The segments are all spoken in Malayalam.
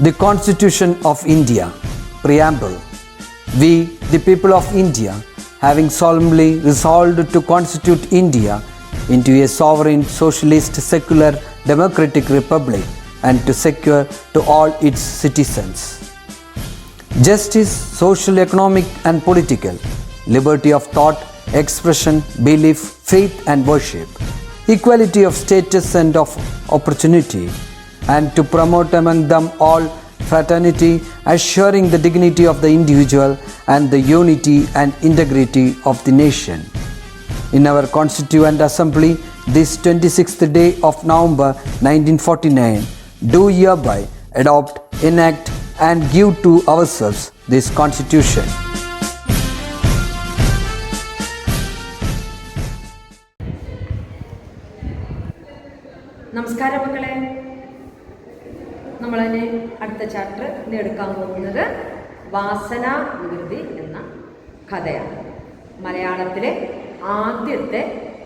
The Constitution of India, Preamble. We, the people of India, having solemnly resolved to constitute India into a sovereign, socialist, secular, democratic republic and to secure to all its citizens justice, social, economic and political, liberty of thought, expression, belief, faith and worship, equality of status and of opportunity, and to promote among them all fraternity, assuring the dignity of the individual and the unity and integrity of the nation. In our Constituent Assembly, this 26th day of November 1949, do hereby adopt, enact and give to ourselves this Constitution. നമസ്കാരം മക്കളെ, നമ്മളതിന് അടുത്ത ചാപ്റ്റർ ഇന്ന് എടുക്കാൻ പോകുന്നത് വാസനാ വികൃതി എന്ന കഥയാണ്. മലയാളത്തിലെ ആദ്യത്തെ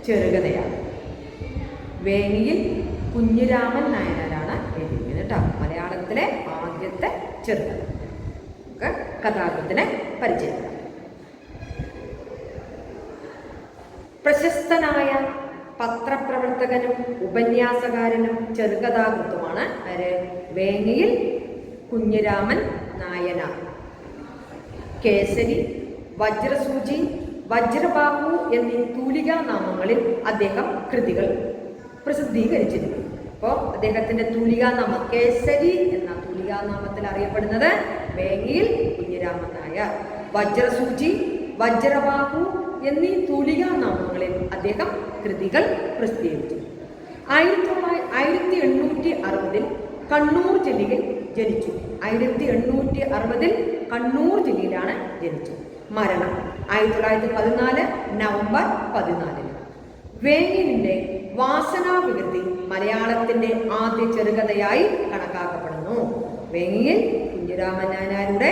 ചെറുകഥയാണ്. വേങ്ങിയിൽ കുഞ്ഞിരാമൻ നായനാരാണ് എഴുതിയത് കേട്ടോ. മലയാളത്തിലെ ആദ്യത്തെ ചെറുകഥ. നമുക്ക് കഥാകൃത്തിനെ പരിചയപ്പെടാം. പ്രശസ്തനായ പത്രപ്രവർത്തകനും ഉപന്യാസകാരനും ചെറുകഥാകൃത്തുമാണ് വേങ്ങിയിൽ കുഞ്ഞിരാമൻ നായനാർ. കേസരി, വജ്രസൂചി, വജ്രബാഹു എന്നീ തൂലികാ നാമങ്ങളിൽ അദ്ദേഹം കൃതികൾ പ്രസിദ്ധീകരിച്ചിരുന്നു. അപ്പോൾ അദ്ദേഹത്തിൻ്റെ തൂലികാനാമം കേസരി എന്ന തൂലികാനാമത്തിൽ അറിയപ്പെടുന്നത് വേങ്ങിയിൽ കുഞ്ഞിരാമൻ നായർ. വജ്രസൂചി, വജ്രബാഹു എന്നീ തൂലികാനാമങ്ങളിൽ അദ്ദേഹം കൃതികൾ പ്രസിദ്ധീകരിച്ചു. 1860 കണ്ണൂർ ജില്ലയിൽ ജനിച്ചു. 1860 കണ്ണൂർ ജില്ലയിലാണ് ജനിച്ചു. മരണം 1914 നവംബർ 14. വേങ്ങിലിൻ്റെ വാസനാ വികൃതി മലയാളത്തിൻ്റെ ആദ്യ ചെറുകഥയായി കണക്കാക്കപ്പെടുന്നു. വേങ്ങിയിൽ കുഞ്ഞിരാമൻ നായനാരുടെ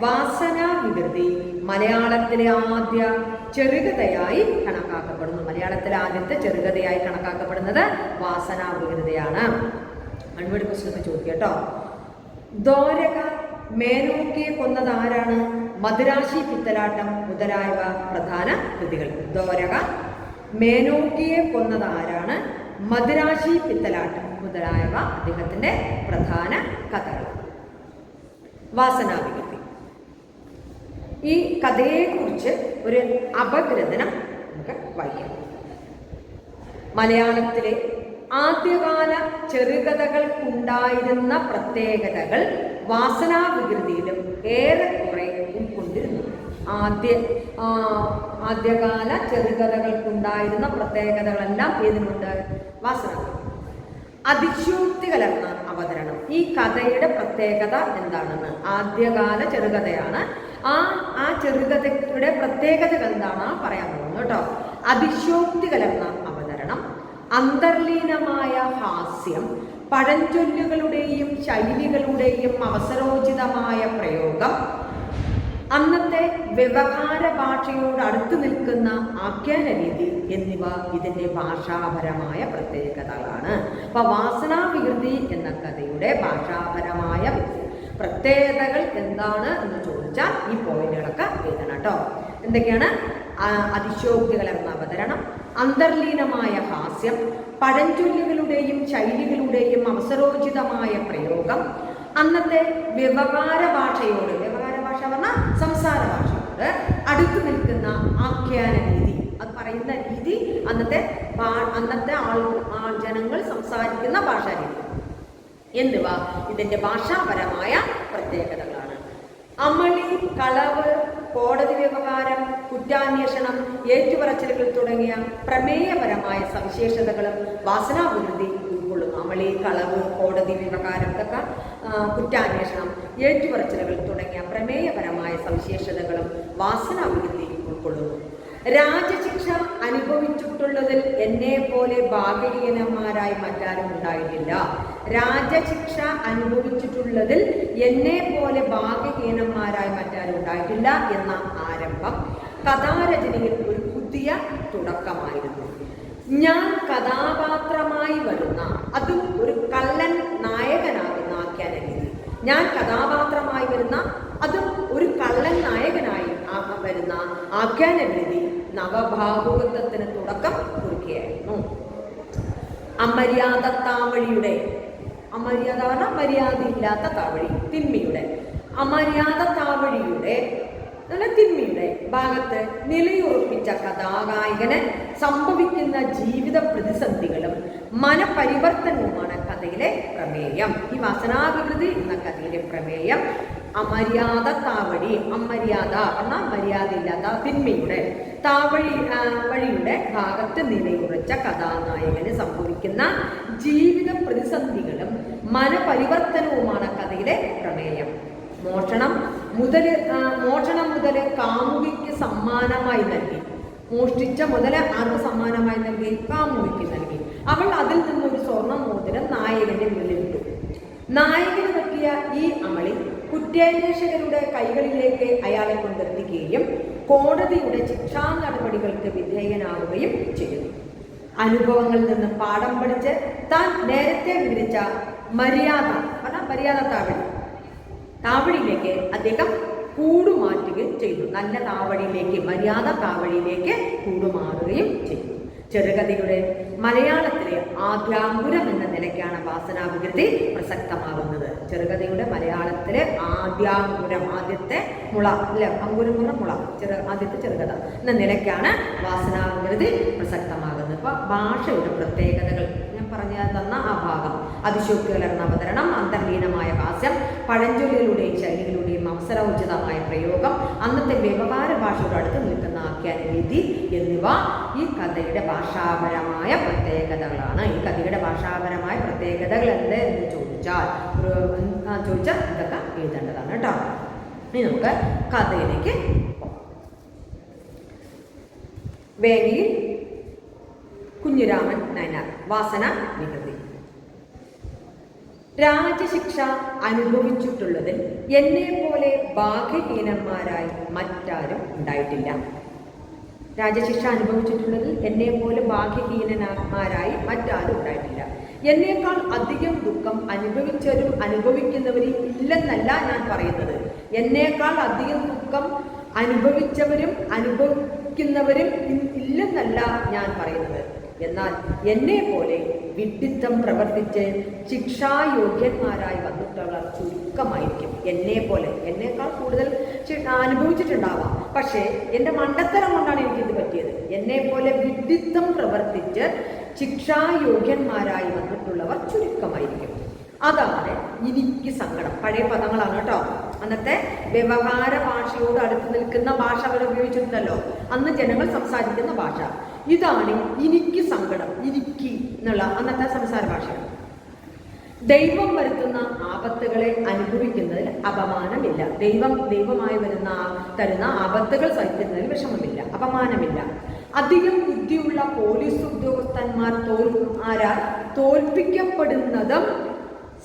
വാസനാ വികൃതി മലയാളത്തിലെ ആദ്യ ചെറുകഥയായി കണക്കാക്കപ്പെടുന്നു. മലയാളത്തിലെ ആദ്യത്തെ ചെറുകഥയായി കണക്കാക്കപ്പെടുന്നത് വാസനാ വികൃതിയാണ്. അൺവേഡ് ക്വസ്റ്റ്യൻ ഒക്കെ ചോദിക്കുക കേട്ടോ. ദ്വാരക, മേനോക്കിയെ കൊന്നത് ആരാണ്? മദിരാശി പിത്തലാട്ടം മുതലായവ പ്രധാന കൃതികൾ. ദ്വാരക, മേനോക്കിയെ കൊന്നത് ആരാണ്? മദിരാശി പിത്തലാട്ടം മുതലായവ അദ്ദേഹത്തിൻ്റെ പ്രധാന കഥകൾ. വാസനാ വികൃതി. ഈ കഥയെക്കുറിച്ച് ഒരു അപഗ്രഥനം നമുക്ക് വായിക്കാം. മലയാളത്തിലെ ആദ്യകാല ചെറുകഥകൾക്കുണ്ടായിരുന്ന പ്രത്യേകതകൾ വാസനാ വികൃതിയിലും ഏറെക്കുറെ ഉൾക്കൊണ്ടിരുന്നു. ആദ്യകാല ചെറുകഥകൾക്കുണ്ടായിരുന്ന പ്രത്യേകതകളെല്ലാം ഏതിനുണ്ട്? വാസനാ. അതിശയോക്തി കലർന്ന അവതരണം. ഈ കഥയുടെ പ്രത്യേകത എന്താണെന്ന്, ആദ്യകാല ചെറുകഥയാണ്, ആ ചെറുകഥയുടെ പ്രത്യേകത എന്താണ് പറയാൻ പോകുന്നത് കേട്ടോ. അതിശയോക്തി കലർന്ന അവതരണം, അന്തർലീനമായ ഹാസ്യം, പഴഞ്ചൊല്ലുകളുടെയും ശൈലികളുടെയും അവസരോചിതമായ പ്രയോഗം, അന്നത്തെ വ്യവഹാര ഭാഷയോട് അടുത്തു നിൽക്കുന്ന ആഖ്യാന രീതി എന്നിവ ഇതിൻ്റെ ഭാഷാപരമായ പ്രത്യേകതകളാണ്. അപ്പോൾ വാസനാ വികൃതി എന്ന കഥയുടെ ഭാഷാപരമായ പ്രത്യേകതകൾ എന്താണ് എന്ന് ചോദിച്ചാൽ ഈ പോയിന്റുകളൊക്കെ എഴുതണം കേട്ടോ. എന്തൊക്കെയാണ്? അതിശയോക്തി കലർന്ന അവതരണം, അന്തർലീനമായ ഹാസ്യം, പഴഞ്ചൊല്ലുകളുടെയും ശൈലികളുടെയും അവസരോചിതമായ പ്രയോഗം, അന്നത്തെ വ്യവഹാര ഭാഷയോട്, വ്യവഹാര ഭാഷ പറഞ്ഞാൽ സംസാര ഭാഷയോട് അടുത്തു നിൽക്കുന്ന ആഖ്യാന രീതി, അത് പറയുന്ന രീതി അന്നത്തെ ജനങ്ങൾ സംസാരിക്കുന്ന ഭാഷാ രീതി എന്നിവ ഇതിൻ്റെ ഭാഷാപരമായ പ്രത്യേകതകളാണ്. അമളി, കളവ്, കോടതി വ്യവഹാരം, കുറ്റാന്വേഷണം, ഏറ്റുപറച്ചിലുകൾ തുടങ്ങിയ പ്രമേയപരമായ സവിശേഷതകളും വാസനാ വികൃതി ഉൾക്കൊള്ളുന്നു. അമളി, കളവ്, കോടതി വ്യവഹാരം, ഇതൊക്കെ കുറ്റാന്വേഷണം, ഏറ്റുപറച്ചിലുകൾ തുടങ്ങിയ പ്രമേയപരമായ സവിശേഷതകളും വാസനാ വികൃതി ഉൾക്കൊള്ളുന്നു. രാജശിക്ഷ അനുഭവിച്ചിട്ടുള്ളതിൽ എന്നെ പോലെ ഭാഗ്യഹീനന്മാരായി മറ്റാരും ഉണ്ടായിട്ടില്ല. രാജശിക്ഷ അനുഭവിച്ചിട്ടുള്ളതിൽ എന്നെ പോലെ ഭാഗ്യഹീനന്മാരായി മറ്റാരും ഉണ്ടായിട്ടില്ല എന്ന ആരംഭം കഥാരചനയിൽ ഒരു പുതിയ തുടക്കമായിരുന്നു. ഞാൻ കഥാപാത്രമായി വരുന്ന, അതും ഒരു കള്ളൻ നായകനാകുന്ന ആഖ്യാന രീതി. ഞാൻ കഥാപാത്രമായി വരുന്ന, അതും ഒരു കള്ളൻ നായകനായി വരുന്ന ആഖ്യാന രീതി നവഭാവുകത്വത്തിന് തുടക്കം കുറിക്കുകയായിരുന്നു. അമര്യാദ താവഴിയുടെ, അമര്യാദ പറഞ്ഞാൽ മര്യാദയില്ലാത്ത താവഴി, തിന്മയുടെ, അമര്യാദ താവഴിയുടെ തിന്മയുടെ ഭാഗത്ത് നിലയുറപ്പിച്ച കഥാനായകന് സംഭവിക്കുന്ന ജീവിത പ്രതിസന്ധികളും മനപരിവർത്തനവുമാണ് കഥയിലെ പ്രമേയം. ഈ വാസനാവികൃതി എന്ന കഥയിലെ പ്രമേയം അമര്യാദ താവഴി, അമര്യാദ എന്നാൽ മര്യാദയില്ലാത്ത തിന്മയുടെ വഴിയുടെ ഭാഗത്ത് നിലയുറച്ച കഥാനായകന് സംഭവിക്കുന്ന ജീവിത പ്രതിസന്ധികളും മനപരിവർത്തനവുമാണ് കഥയിലെ പ്രമേയം. മോഷണം മുതൽ കാമുകിക്ക് സമ്മാനമായി നൽകി. മോഷ്ടിച്ച മുതൽ ആർക്ക് സമ്മാനമായി നൽകി? കാമുകിക്ക് നൽകി. അവൾ അതിൽ നിന്നൊരു സ്വർണ്ണ മോതിരം നായകന്റെ മുന്നിലിട്ടു. നായകന് പറ്റിയ ഈ അമളി കുറ്റാന്വേഷകരുടെ കൈകളിലേക്ക് അയാളെ കൊണ്ടെത്തിക്കുകയും കോടതിയുടെ ശിക്ഷാ നടപടികൾക്ക് വിധേയനാവുകയും ചെയ്യുന്നു. അനുഭവങ്ങളിൽ നിന്ന് പാഠം പഠിച്ച് താൻ നേരത്തെ വിവരിച്ച മര്യാദ താവഴിയിലേക്ക് അദ്ദേഹം കൂടുമാറ്റുകയും ചെയ്തു. നല്ല താവഴിയിലേക്ക്, മര്യാദ താവഴിയിലേക്ക് കൂടുമാറുകയും ചെയ്തു. ചെറുകഥയുടെ മലയാളത്തിലെ ആദ്യാങ്കുരം എന്ന നിലയ്ക്കാണ് വാസനാവികൃതി പ്രസക്തമാകുന്നത്. ചെറുകഥയുടെ മലയാളത്തിലെ ആദ്യാങ്കുരം, ആദ്യത്തെ മുള, അല്ലെ, അങ്കുരം മുറ മുള, ആദ്യത്തെ ചെറുകഥ എന്ന നിലയ്ക്കാണ് വാസനാവികൃതി പ്രസക്തമാകുന്നത്. അപ്പൊ ഭാഷയുടെ പ്രത്യേകതകൾ ഞാൻ പറഞ്ഞു തന്ന ആ ഭാഗം, അതിശോക്തി കലർന്ന അവതരണം, അന്തർലീനമായ ഹാസ്യം, പഴഞ്ചൊല്ലുകളുടെയും ശൈലികളുടെയും അവസരോചിതമായ പ്രയോഗം, അന്നത്തെ വ്യവഹാര ഭാഷയോട് അടുത്ത് നിൽക്കുന്ന ആഖ്യാന രീതി എന്നിവ ഈ കഥയുടെ ഭാഷാപരമായ പ്രത്യേകതകളാണ്. ഈ കഥയുടെ ഭാഷാപരമായ പ്രത്യേകതകൾ എന്ത് എന്ന് ചോദിച്ചാൽ ഇതൊക്കെ എഴുതേണ്ടതാണ് കേട്ടോ. ഇനി നമുക്ക് കഥയിലേക്ക് പോകാം. വേലിയിൽ കുഞ്ഞിരാമൻ നായനാർ, വാസനാവികൃതി. രാജശിക്ഷ അനുഭവിച്ചിട്ടുള്ളതിൽ എന്നെ പോലെ ഭാഗ്യഹീനന്മാരായി മറ്റാരും ഉണ്ടായിട്ടില്ല. രാജശിക്ഷ അനുഭവിച്ചിട്ടുള്ളതിൽ എന്നെ പോലെ ഭാഗ്യഹീനന്മാരായി മറ്റാരും ഉണ്ടായിട്ടില്ല. എന്നേക്കാൾ അധികം ദുഃഖം അനുഭവിച്ചവരും അനുഭവിക്കുന്നവരും ഇല്ലെന്നല്ല ഞാൻ പറയുന്നത്. എന്നേക്കാൾ അധികം ദുഃഖം അനുഭവിച്ചവരും അനുഭവിക്കുന്നവരും ഇല്ലെന്നല്ല ഞാൻ പറയുന്നത്. എന്നാൽ എന്നെ പോലെ വിഡ്ഢിത്തം പ്രവർത്തിച്ച് ശിക്ഷായോഗ്യന്മാരായി വന്നിട്ടുള്ള ചുരുക്കമായിരിക്കും. എന്നെ പോലെ, എന്നേക്കാൾ കൂടുതൽ അനുഭവിച്ചിട്ടുണ്ടാവാം, പക്ഷേ എൻ്റെ മണ്ടത്തരം കൊണ്ടാണ് എനിക്കിത് പറ്റിയത്. എന്നെ പോലെ വിഡ്ഢിത്തം പ്രവർത്തിച്ച് ശിക്ഷായോഗ്യന്മാരായി വന്നിട്ടുള്ളവർ ചുരുക്കമായിരിക്കും. അതാണ് എനിക്ക് സങ്കടം. പഴയ പദങ്ങളാണ് കേട്ടോ. അന്നത്തെ വ്യവഹാര ഭാഷയോട് അടുത്ത് നിൽക്കുന്ന ഭാഷ അവർ ഉപയോഗിച്ചിട്ടുണ്ടല്ലോ, അന്ന് ജനങ്ങൾ സംസാരിക്കുന്ന ഭാഷ. ഇതാണ് എനിക്ക് സങ്കടം, എനിക്ക് എന്നുള്ള അന്നത്തെ സംസാര ഭാഷയാണ്. ദൈവം വരുത്തുന്ന ആപത്തുകളെ അനുഭവിക്കുന്നതിൽ അപമാനമില്ല. ദൈവമായി തരുന്ന ആപത്തുകൾ സഹിക്കുന്നതിൽ വിഷമമില്ല, അപമാനമില്ല. അധികം ബുദ്ധിയുള്ള പോലീസ് ഉദ്യോഗസ്ഥന്മാർ തോൽപ്പിക്കപ്പെടുന്നതും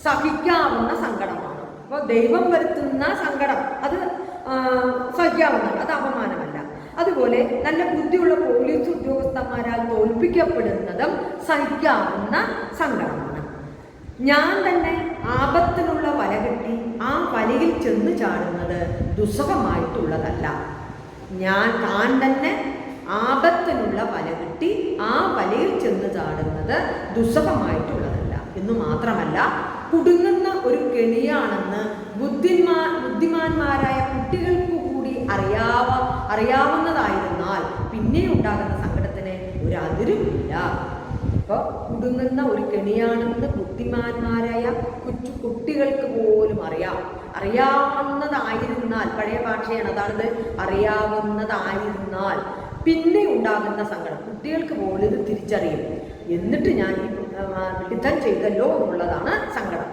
സഹിക്കാവുന്ന സങ്കടമാണ്. അപ്പോൾ ദൈവം വരുത്തുന്ന സങ്കടം അത് സഹിക്കാവുന്നതാണ്, അത് അപമാനമല്ല. അതുപോലെ നല്ല ബുദ്ധിയുള്ള പോലീസ് ഉദ്യോഗസ്ഥന്മാരാൽ തോൽപ്പിക്കപ്പെടുന്നതും സഹിക്കാവുന്ന സങ്കടമാണ്. ഞാൻ തന്നെ ആപത്തിനുള്ള വല കെട്ടി ആ വലയിൽ ചെന്ന് ചാടുന്നത് ദുസ്സഹമായിട്ടുള്ളതല്ല. താൻ തന്നെ ആപത്തിനുള്ള വല കെട്ടി ആ വലയിൽ ചെന്ന് ചാടുന്നത് ദുസ്സഹമായിട്ടുള്ളതല്ല എന്ന് മാത്രമല്ല, കുടുങ്ങുന്ന ഒരു കെണിയാണെന്ന് ബുദ്ധിമാന്മാരായ കുട്ടികൾക്ക് കൂടി അറിയാവുന്നതായിരുന്നാൽ പിന്നെ ഉണ്ടാകുന്ന സങ്കടത്തിന് ഒരു അതിരുമില്ല. അപ്പോൾ കുടുങ്ങുന്ന ഒരു കെണിയാണെന്ന് ബുദ്ധിമാന്മാരായ കുട്ടികൾക്ക് പോലും അറിയാവുന്നതായിരുന്നാൽ, പഴയ ഭാഷയാണ് അതാണത്, അറിയാവുന്നതായിരുന്നാൽ പിന്നെ ഉണ്ടാകുന്ന സങ്കടം കുട്ടികൾക്ക് പോലും ഇത് തിരിച്ചറിയും. എന്നിട്ട് ഞാൻ ഈ യുദ്ധം ചെയ്തല്ലോ എന്നുള്ളതാണ് സങ്കടം.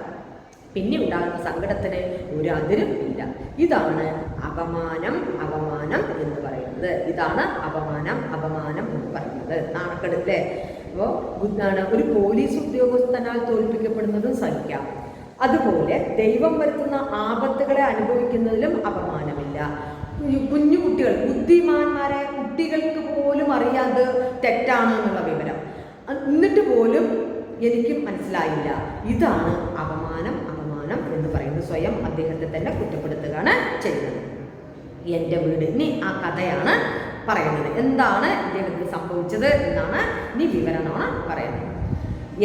പിന്നെ ഉണ്ടാകുന്ന സങ്കടത്തിന് ഒരു അതിരും ഇല്ല. ഇതാണ് അപമാനം എന്ന് പറയുന്നത്. ഇതാണ് അപമാനം എന്ന് പറയുന്നത്. നാണക്കെടുല്ലേ? അപ്പോൾ ഒരു പോലീസ് ഉദ്യോഗസ്ഥനാൽ തോൽപ്പിക്കപ്പെടുന്നതും സഹിക്കാം. അതുപോലെ ദൈവം വരുത്തുന്ന ആപത്തുകളെ അനുഭവിക്കുന്നതിലും അപമാനമില്ല. കുഞ്ഞു കുട്ടികൾ, ബുദ്ധിമാന്മാരായ കുട്ടികൾക്ക് പോലും അറിയാതെ തെറ്റാണ് എന്നുള്ള വിവരം, എന്നിട്ട് പോലും എനിക്ക് മനസ്സിലായില്ല. ഇതാണ് അപമാനം കാരണം എന്ന് പറയുന്നത് സ്വയം അദ്ദേഹത്തെ തന്നെ കുറ്റപ്പെടുത്തുകയാണ് ചെയ്യുന്നത്. എൻ്റെ വീട്, ഇനി ആ കഥയാണ് പറയുന്നത്. എന്താണ് ഇദ്ദേഹത്തിന് സംഭവിച്ചത് എന്നാണ് ഇനി വിവരണമാണ് പറയുന്നത്.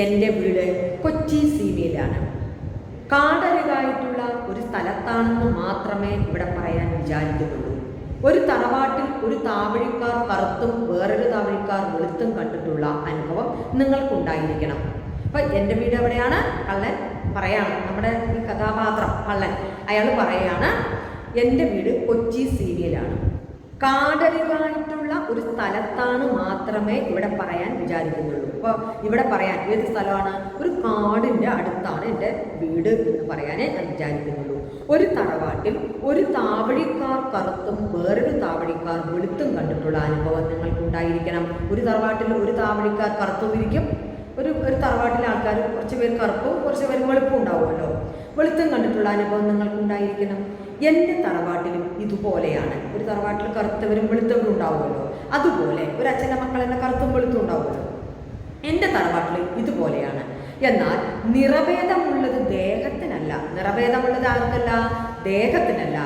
എൻ്റെ വീട് കൊച്ചി സീമയിലാണ്. കാടരുകായിട്ടുള്ള ഒരു സ്ഥലത്താണെന്ന് മാത്രമേ ഇവിടെ പറയാൻ വിചാരിക്കുന്നുള്ളൂ. ഒരു തറവാട്ടിൽ ഒരു താവഴിക്കാർ കറുത്തും വേറൊരു താവഴിക്കാർ വെളുത്തും കണ്ടിട്ടുള്ള അനുഭവം നിങ്ങൾക്കുണ്ടായിരിക്കണം. അപ്പം എൻ്റെ വീട് എവിടെയാണ്? കള്ളൻ പറയാണ്, നമ്മുടെ ഈ കഥാപാത്രം കള്ളൻ, അയാൾ പറയാണ് എൻ്റെ വീട് കൊച്ചി സീരിയലാണ്. കാടരുകായിട്ടുള്ള ഒരു സ്ഥലത്താണ് മാത്രമേ ഇവിടെ പറയാൻ വിചാരിക്കുന്നുള്ളൂ. അപ്പോൾ ഇവിടെ പറയാൻ ഏത് സ്ഥലമാണ്? ഒരു കാടിൻ്റെ അടുത്താണ് എൻ്റെ വീട് എന്ന് പറയാനേ ഞാൻ വിചാരിക്കുന്നുള്ളൂ. ഒരു തറവാട്ടിൽ ഒരു താവഴിക്കാർ കറുത്തും വേറൊരു താവഴിക്കാർ വെളുത്തും കണ്ടിട്ടുള്ള അനുഭവം നിങ്ങൾക്കുണ്ടായിരിക്കണം. ഒരു തറവാട്ടിൽ ഒരു താവഴിക്കാർ കറുത്തും ഇരിക്കും, ഒരു തറവാട്ടിലെ ആൾക്കാർ കുറച്ച് പേര് കറുപ്പും കുറച്ച് പേര് വെളുപ്പും ഉണ്ടാവുമല്ലോ. വെളുത്തും കണ്ടിട്ടുള്ള അനുഭവം നിങ്ങൾക്കുണ്ടായിരിക്കണം. എൻ്റെ തറവാട്ടിലും ഇതുപോലെയാണ്. ഒരു തറവാട്ടിൽ കറുത്തവരും വെളുത്തവരും ഉണ്ടാവുമല്ലോ, അതുപോലെ ഒരു അച്ഛൻ്റെ മക്കൾ തന്നെ കറുത്തും വെളുത്തും ഉണ്ടാവുമല്ലോ. എൻ്റെ തറവാട്ടിൽ ഇതുപോലെയാണ്. എന്നാൽ നിറഭേദമുള്ളത് ദേഹത്തിനല്ല. നിറഭേദമുള്ളത് ആർക്കല്ല? ദേഹത്തിനല്ല,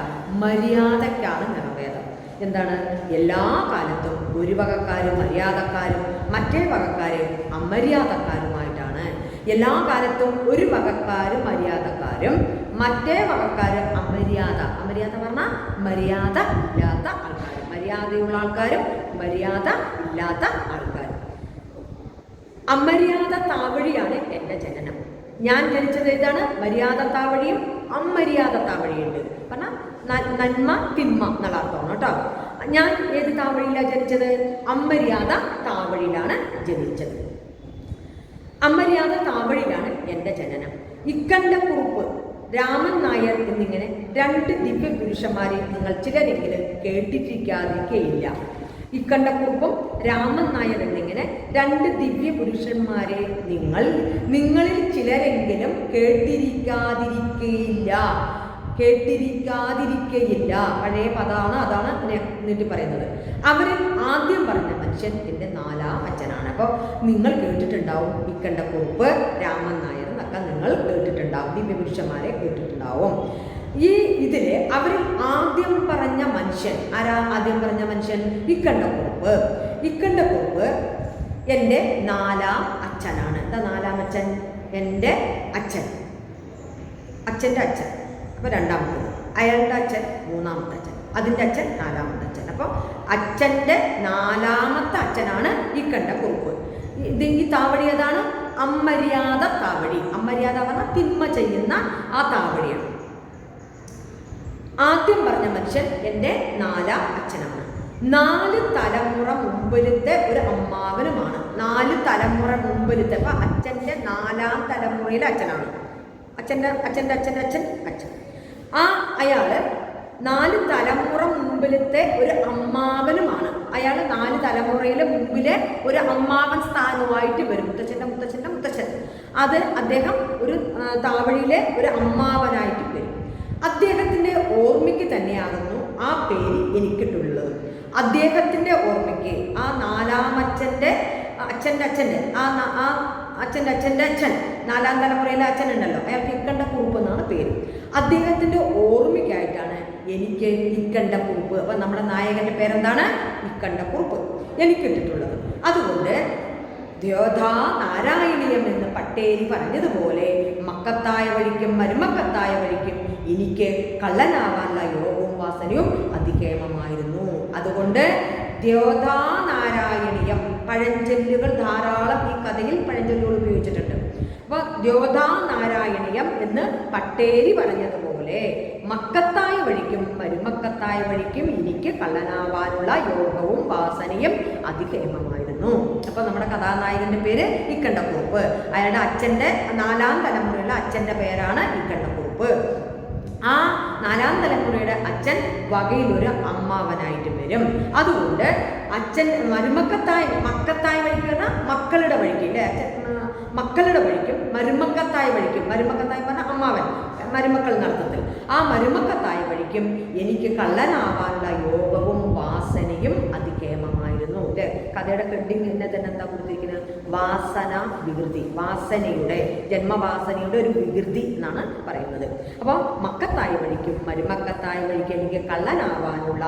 മര്യാദയ്ക്കാണ് നിറഭേദം. എന്താണ്? എല്ലാ കാലത്തും ഒരു വകക്കാരും മര്യാദക്കാരും മറ്റേ വകക്കാരും അമര്യാദക്കാരുമായിട്ടാണ്. എല്ലാ കാലത്തും ഒരു വകക്കാരും മര്യാദക്കാരും മറ്റേ വകക്കാരും അമര്യാദ പറഞ്ഞാൽ മര്യാദ ഇല്ലാത്ത ആൾക്കാരും, മര്യാദയുള്ള ആൾക്കാരും മര്യാദ ഇല്ലാത്ത ആൾക്കാരും. അമര്യാദ താവഴിയാണ് എൻ്റെ ജനനം. ഞാൻ ജനിച്ചത് ഏതാണ്? മര്യാദ താവഴിയും അമര്യാദ താവഴിയുണ്ട്. പറഞ്ഞാൽ നന്മ തിന്മ എന്നുള്ള അർത്ഥമാണ് കേട്ടോ. ഞാൻ ഏത് താവഴിയിലാണ് ജനിച്ചത്? അമര്യാദ താവഴിയിലാണ് ജനിച്ചത്. അമര്യാദ താവഴിയിലാണ് എൻ്റെ ജനനം. ഇക്കണ്ടക്കുറുപ്പ്, രാമൻ നായർ എന്നിങ്ങനെ രണ്ട് ദിവ്യ പുരുഷന്മാരെ നിങ്ങൾ ചിലരെങ്കിലും കേട്ടിരിക്കാതിരിക്കയില്ല. ഇക്കണ്ടക്കുറുപ്പും രാമൻ നായർ എന്നിങ്ങനെ രണ്ട് ദിവ്യ പുരുഷന്മാരെ നിങ്ങളിൽ ചിലരെങ്കിലും കേട്ടിരിക്കാതിരിക്കയില്ല. പഴയ പദമാണ്, അതാണ് നീട്ടി പറയുന്നത്. അവരിൽ ആദ്യം പറഞ്ഞ മനുഷ്യൻ എൻ്റെ 4ാം അച്ഛനാണ്. അപ്പോൾ നിങ്ങൾ കേട്ടിട്ടുണ്ടാവും ഇക്കണ്ടക്കുറുപ്പ്, രാമൻ നായർ എന്നൊക്കെ നിങ്ങൾ കേട്ടിട്ടുണ്ടാവും, ദിവ്യപുരുഷന്മാരെ കേട്ടിട്ടുണ്ടാവും. ഇതില് അവരിൽ ആദ്യം പറഞ്ഞ മനുഷ്യൻ ആരാ? ആദ്യം പറഞ്ഞ മനുഷ്യൻ ഇക്കണ്ടക്കുറുപ്പ്. ഇക്കണ്ടക്കുറുപ്പ് എൻ്റെ 4ാം അച്ഛനാണ്. എന്താ 4ാം അച്ഛൻ? എൻ്റെ അച്ഛൻ, അച്ഛൻ്റെ അച്ഛൻ. അപ്പോൾ 2ാമത്തത്. അയാളുടെ അച്ഛൻ 3ാമത്തെ അച്ഛൻ, അതിൻ്റെ അച്ഛൻ 4ാമത്തെ അച്ഛൻ. അപ്പോൾ അച്ഛൻ്റെ 4ാമത്തെ അച്ഛനാണ് ഇക്കണ്ടക്കുറുപ്പ്. ഈ താവഴി ഏതാണ്? അമര്യാദ താവഴി. അമര്യാദ പറഞ്ഞാൽ തിന്മ ചെയ്യുന്ന ആ താവഴിയാണ്. ആദ്യം പറഞ്ഞ മനുഷ്യൻ എൻ്റെ 4ാം അച്ഛനാണ്. 4 തലമുറ മുമ്പിലത്തെ ഒരു അമ്മാവനുമാണ്. 4 തലമുറ മുമ്പിലത്തെ, അപ്പൊ അച്ഛൻ്റെ 4ാം തലമുറയിലെ അച്ഛനാണ്. അച്ഛൻ്റെ അച്ഛൻ. അയാള് 4 തലമുറ മുമ്പിലത്തെ ഒരു അമ്മാവനുമാണ്. അയാൾ 4 തലമുറയിലെ മുമ്പിലെ ഒരു അമ്മാവൻ സ്ഥാനവുമായിട്ട് വരും. മുത്തച്ഛൻ. അത് അദ്ദേഹം ഒരു താവഴിയിലെ ഒരു അമ്മാവനായിട്ട് വരും. അദ്ദേഹത്തിൻ്റെ ഓർമ്മയ്ക്ക് തന്നെയാകുന്നു ആ പേര് എനിക്കിട്ടുള്ളത്. അദ്ദേഹത്തിൻ്റെ ഓർമ്മയ്ക്ക് ആ 4ാം അച്ഛൻ്റെ അച്ഛൻ 4ാം തലമുറയിലെ അച്ഛനുണ്ടല്ലോ, അയാൾക്ക് ഇക്കണ്ടക്കുറുപ്പ് എന്നാണ് പേര്. അദ്ദേഹത്തിൻ്റെ ഓർമ്മയ്ക്കായിട്ടാണ് എനിക്ക് ഇക്കണ്ടക്കുറുപ്പ്, അപ്പം നമ്മുടെ നായകൻ്റെ പേരെന്താണ്? ഇക്കണ്ടക്കുറുപ്പ് എനിക്കിട്ടിട്ടുള്ളത്. അതുകൊണ്ട് ദ്യോധാ നാരായണീയം എന്ന് പട്ടേരി പറഞ്ഞതുപോലെ മക്കത്തായ വഴിക്കും മരുമക്കത്തായ വഴിക്കും എനിക്ക് കള്ളനാവാനുള്ള യോഗവും വാസനയും അതികേമമായിരുന്നു. അതുകൊണ്ട് ദ്യോധാ നാരായണീയം, പഴഞ്ചൊല്ലുകൾ ധാരാളം ഈ കഥയിൽ പഴഞ്ചൊല്ലുകൾ ഉപയോഗിച്ചിട്ടുണ്ട്. അപ്പോൾ ദ്യോധാ നാരായണീയം എന്ന് പട്ടേരി പറഞ്ഞതുപോലെ മക്കത്തായ വഴിക്കും മരുമക്കത്തായ വഴിക്കും എനിക്ക് കള്ളനാവാനുള്ള യോഗവും വാസനയും അതികേമമായിരുന്നു. അപ്പോൾ നമ്മുടെ കഥാനായകന്റെ പേര് ഇക്കണ്ടക്കുറുപ്പ്. അയാളുടെ അച്ഛൻ്റെ 4ാം തലമുറയിലുള്ള അച്ഛൻ്റെ പേരാണ് ഇക്കണ്ടക്കുറുപ്പ്. ആ 4ാം തലമുറയുടെ അച്ഛൻ വകയിലൊരു അമ്മാവനായിട്ട് വരും. അതുകൊണ്ട് അച്ഛൻ മക്കത്തായ വഴിക്ക് പറഞ്ഞാൽ മക്കളുടെ വഴിക്ക് അല്ലേ, മക്കളുടെ വഴിക്കും മരുമക്കത്തായ വഴിക്കും, മരുമക്കത്തായ പറഞ്ഞാൽ അമ്മാവൻ, മരുമക്കൾ നടത്തത്തിൽ, ആ മരുമക്കത്തായ വഴിക്കും എനിക്ക് കള്ളനാവാനുള്ള യോഗവും വാസനയും അതികേമമായിരുന്നു. കഥയുടെ ഹെഡിങ് തന്നെ എന്താ കൊടുത്തിരിക്കുന്നത്? വാസന വികൃതി, വാസനയുടെ, ജന്മവാസനയുടെ ഒരു വികൃതി എന്നാണ് പറയുന്നത്. അപ്പോൾ മക്കത്തായ വഴിക്കും മരുമക്കത്തായ വഴിക്കും എനിക്ക് കള്ളനാവാനുള്ള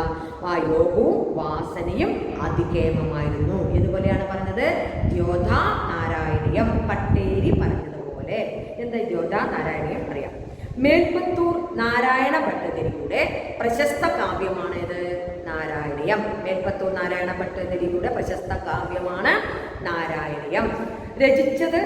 ആ യോഗവും വാസനയും അതികേമമായിരുന്നു. ഇതുപോലെയാണ് പറഞ്ഞത് ദ്യോതാ നാരായണീയം. പട്ടേരി പറഞ്ഞതുപോലെ. എന്താ ദ്യോതാ നാരായണീയം അറിയാം. മേൽപ്പത്തൂർ നാരായണ ഭട്ടതിരിയുടെ പ്രശസ്ത കാവ്യമാണ് ഇത് നാരായണീയം. മേൽപ്പത്തൂർ നാരായണ ഭട്ടതിരിയുടെ പ്രശസ്ത കാവ്യമാണ് നാരായണീയം. രചിച്ചത്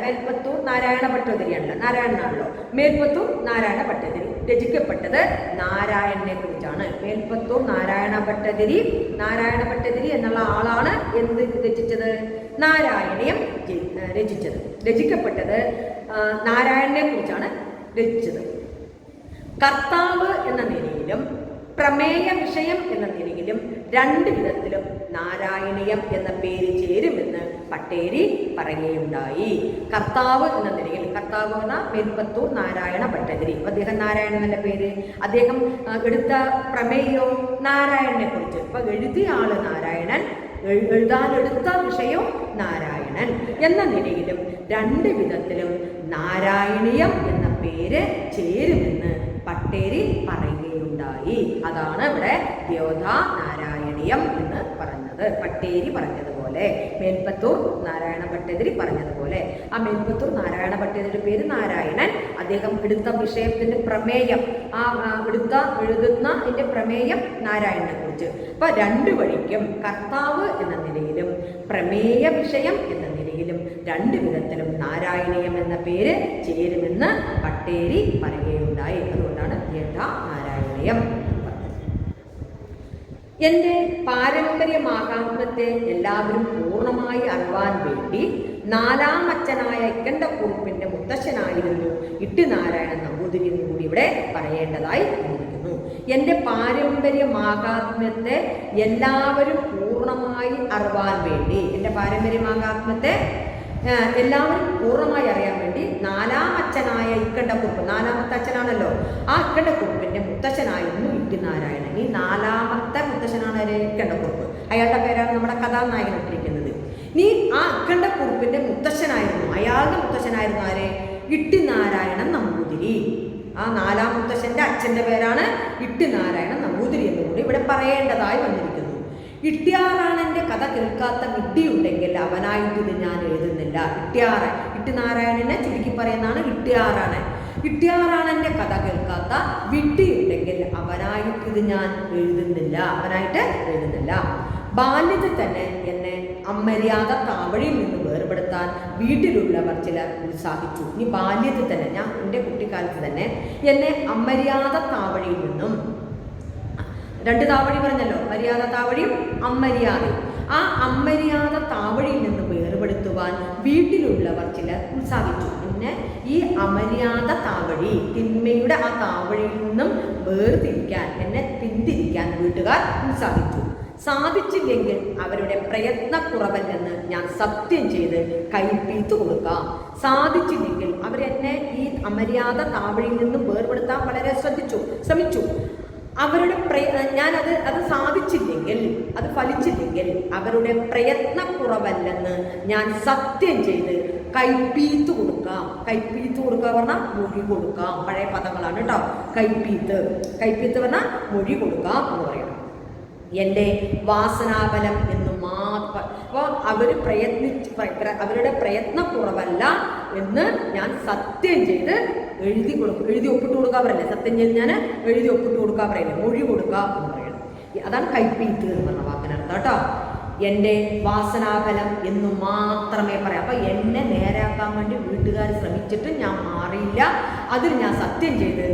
മേൽപ്പത്തൂർ നാരായണ ഭട്ടതിരിയാണല്ലോ, നാരായണനാണല്ലോ. മേൽപ്പത്തൂർ നാരായണ ഭട്ടതിരി രചിക്കപ്പെട്ടത് നാരായണനെ കുറിച്ചാണ്. മേൽപ്പത്തൂർ നാരായണ ഭട്ടതിരി എന്നുള്ള ആളാണ് എന്ത് രചിച്ചത്? നാരായണീയം രചിച്ചത്. രചിക്കപ്പെട്ടത് നാരായണനെ കുറിച്ചാണ് രചിച്ചത്. കർത്താവ് എന്ന നിലയിലും പ്രമേയ വിഷയം എന്ന നിലയിലും രണ്ട് വിധത്തിലും നാരായണീയം എന്ന പേര് ചേരുമെന്ന് പട്ടേരി പറയുകയുണ്ടായി. കർത്താവ് എന്ന നിലയിൽ, കർത്താവ് എന്ന മേൽപ്പത്തൂർ നാരായണ ഭട്ടതിരി, അദ്ദേഹം നാരായണൻ എന്ന പേര്. അദ്ദേഹം എടുത്ത പ്രമേയോ നാരായണനെ കുറിച്ച്. അപ്പൊ എഴുതിയ ആള് നാരായണൻ, എഴുതാനെടുത്ത വിഷയം നാരായണൻ എന്ന നിലയിലും രണ്ട് വിധത്തിലും നാരായണീയം എന്ന പേര് ചേരുമെന്ന് പട്ടേരി പറയുകയുണ്ടായി. അതാണ് ഇവിടെ ദ്യോതാ നാരായണീയം എന്ന് പറഞ്ഞത്. പട്ടേരി പറഞ്ഞതുപോലെ, മേൽപ്പത്തൂർ നാരായണ ഭട്ടതിരി പറഞ്ഞതുപോലെ. ആ മേൽപ്പത്തൂർ നാരായണ ഭട്ടതിരിയുടെ പേര് നാരായണൻ. അദ്ദേഹം എടുത്ത വിഷയത്തിന്റെ പ്രമേയം, എഴുതുന്ന അതിന്റെ പ്രമേയം നാരായണനെ കുറിച്ച്. അപ്പൊ രണ്ടു വഴിക്കും കർത്താവ് എന്ന നിലയിലും പ്രമേയ വിഷയം എന്ന നിലയിലും രണ്ട് വിധത്തിലും നാരായണീയം എന്ന പേര് ചേരുമെന്ന് പട്ടേരി പറയുകയുണ്ടായി. അതുകൊണ്ടാണ് ദ്യോതാ നാരായണീയം. എൻ്റെ പാരമ്പര്യമാഹാത്മ്യത്തെ എല്ലാവരും പൂർണ്ണമായി അറിവാൻ വേണ്ടി നാലാമച്ചനായ ഇക്കണ്ടക്കുറുപ്പിന്റെ മുത്തശ്ശനായിരുന്നു ഇട്ടിനാരായണൻ നമ്പൂതിരി എന്ന് കൂടി ഇവിടെ പറയേണ്ടതായി വന്നിരിക്കുന്നു. എൻ്റെ പാരമ്പര്യമാഹാത്മ്യത്തെ എല്ലാവരും പൂർണ്ണമായി അറിവാൻ വേണ്ടി, എൻ്റെ പാരമ്പര്യമാഹാത്മ്യത്തെ എല്ലാവരും പൂർണ്ണമായി അറിയാൻ വേണ്ടി നാലാമച്ചനായ ഇക്കണ്ടക്കുറുപ്പ്, നാലാമത്തെ അച്ഛനാണല്ലോ, ആ ഇക്കണ്ടക്കുറുപ്പിന്റെ മുത്തച്ഛനായിരുന്നു ഇട്ടിനാരായണൻ. ഈ നാലാമത്തെ മുത്തച്ഛനാണ് ഇക്കണ്ടക്കുറുപ്പ്. അയാളുടെ പേരാണ് നമ്മുടെ കഥാനായകൻ ഇട്ടിരിക്കുന്നത്. നീ ആ ഇക്കണ്ടക്കുറുപ്പിന്റെ മുത്തച്ഛനായിരുന്നു, അയാളുടെ മുത്തച്ഛനായിരുന്നു ആര്? ഇട്ടിനാരായണൻ നമ്പൂതിരി. ആ നാലാം മുത്തച്ഛന്റെ അച്ഛന്റെ പേരാണ് ഇട്ടിനാരായണൻ നമ്പൂതിരി എന്നുകൂടി ഇവിടെ പറയേണ്ടതായി വന്നിരിക്കുന്നു. ഇട്ടിയാറാണന്റെ കഥ കേൾക്കാത്ത വിഡ്ഢിയുണ്ടെങ്കിൽ അവനായിട്ട് ഇത് ഞാൻ എഴുതുന്നില്ല. ഇട്ടിനാരായണനെ ചുരുക്കി പറയുന്നതാണ് ഇട്ടിയാറാണൻ. ഇട്ടിയാറാണന്റെ കഥ കേൾക്കാത്ത വിഡ്ഢിയുണ്ടെങ്കിൽ അവനായിട്ട് ഇത് ഞാൻ എഴുതുന്നില്ല. ബാല്യത്തിൽ തന്നെ എന്നെ അമര്യാദ താവഴിയിൽ നിന്ന് വേർപെടുത്താൻ വീട്ടിലുള്ളവർ ചിലർ ഉത്സാഹിച്ചു. ഈ ബാല്യത്തിൽ തന്നെ, ഞാൻ എൻ്റെ കുട്ടിക്കാലത്ത് തന്നെ എന്നെ അമര്യാദ താവഴിയിൽ നിന്നും, രണ്ട് താവഴി പറഞ്ഞല്ലോ, മര്യാദ താവഴിയും അമര്യാദയും, ആ അമര്യാദ താവഴിയിൽ നിന്ന് വേർപെടുത്തുവാൻ വീട്ടിലുള്ളവർ ചിലർ ഉത്സാഹിച്ചു. പിന്നെ ഈ അമര്യാദ താവഴി, തിന്മയുടെ ആ താവഴിയിൽ നിന്നും വേർതിരിക്കാൻ, എന്നെ പിന്തിരിക്കാൻ വീട്ടുകാർ ഉത്സാഹിച്ചു. സാധിച്ചില്ലെങ്കിൽ അവരുടെ പ്രയത്നക്കുറവല്ലെന്ന് ഞാൻ സത്യം ചെയ്ത് കൈപ്പീത്തു കൊടുക്കാം. സാധിച്ചില്ലെങ്കിൽ അവരെന്നെ ഈ അമര്യാദ താവഴിയിൽ നിന്നും വേർപെടുത്താൻ വളരെ ശ്രമിച്ചു. അവരുടെ അത് സാധിച്ചില്ലെങ്കിൽ, അത് ഫലിച്ചില്ലെങ്കിൽ അവരുടെ പ്രയത്നക്കുറവല്ലെന്ന് ഞാൻ സത്യം ചെയ്ത് കൈപ്പീത്ത് കൊടുക്കാം. കൈപ്പീത്ത് കൊടുക്കുക പറഞ്ഞാൽ മൊഴി കൊടുക്കാം. പഴയ പദങ്ങളാണ് കേട്ടോ. കൈപ്പീത്ത് പറഞ്ഞാൽ മൊഴി കൊടുക്കാം എന്ന് പറയണം. എൻ്റെ വാസനാബലം എന്ന് മാത്രം. അപ്പോൾ അവരുടെ പ്രയത്നക്കുറവല്ല എന്ന് ഞാൻ സത്യം ചെയ്ത് എഴുതി ഒപ്പിട്ട് കൊടുക്കാൻ പറയല്ലേ. സത്യം ചെയ്ത് ഞാൻ എഴുതി ഒപ്പിട്ട് കൊടുക്കാൻ പറയല്ലേ, മൊഴി കൊടുക്കുക എന്ന് പറയണം. അതാണ് കൈപ്പീത്ത് എന്ന് പറഞ്ഞ വാക്കിനർത്ഥം കേട്ടോ. എൻ്റെ വാസനാബലം എന്ന് മാത്രമേ പറയാം. അപ്പം എന്നെ നേരാക്കാൻ വേണ്ടി വീട്ടുകാർ ശ്രമിച്ചിട്ട് ഞാൻ മാറിയില്ല. അതിൽ ഞാൻ സത്യം ചെയ്ത്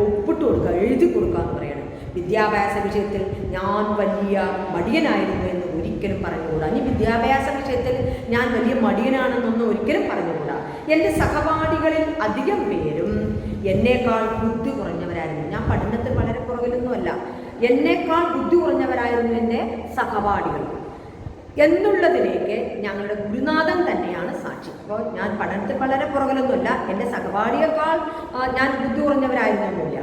ഒപ്പിട്ട് കൊടുക്കുക, എഴുതി കൊടുക്കുക എന്ന് പറയണം. വിദ്യാഭ്യാസ വിഷയത്തിൽ ഞാൻ വലിയ മടിയനായിരുന്നു എന്ന് ഒരിക്കലും പറഞ്ഞുകൂടാ. ഇനി വിദ്യാഭ്യാസ വിഷയത്തിൽ ഞാൻ വലിയ മടിയനാണെന്നൊന്നും ഒരിക്കലും പറഞ്ഞുകൂടാ. എൻ്റെ സഹപാഠികളിൽ അധികം പേരും എന്നേക്കാൾ ബുദ്ധി കുറഞ്ഞവരായിരുന്നു. ഞാൻ പഠനത്തിൽ വളരെ പുറകിലൊന്നുമല്ല, എന്നേക്കാൾ ബുദ്ധി കുറഞ്ഞവരായിരുന്നു എൻ്റെ സഹപാഠികൾ എന്നുള്ളതിലേക്ക് ഞങ്ങളുടെ ഗുരുനാഥൻ തന്നെയാണ് സാക്ഷി. അപ്പോൾ ഞാൻ പഠനത്തിൽ വളരെ പുറകിലൊന്നുമല്ല, എൻ്റെ സഹപാഠിയേക്കാൾ ഞാൻ ബുദ്ധി കുറഞ്ഞവരായിരുന്നൊന്നുമില്ല.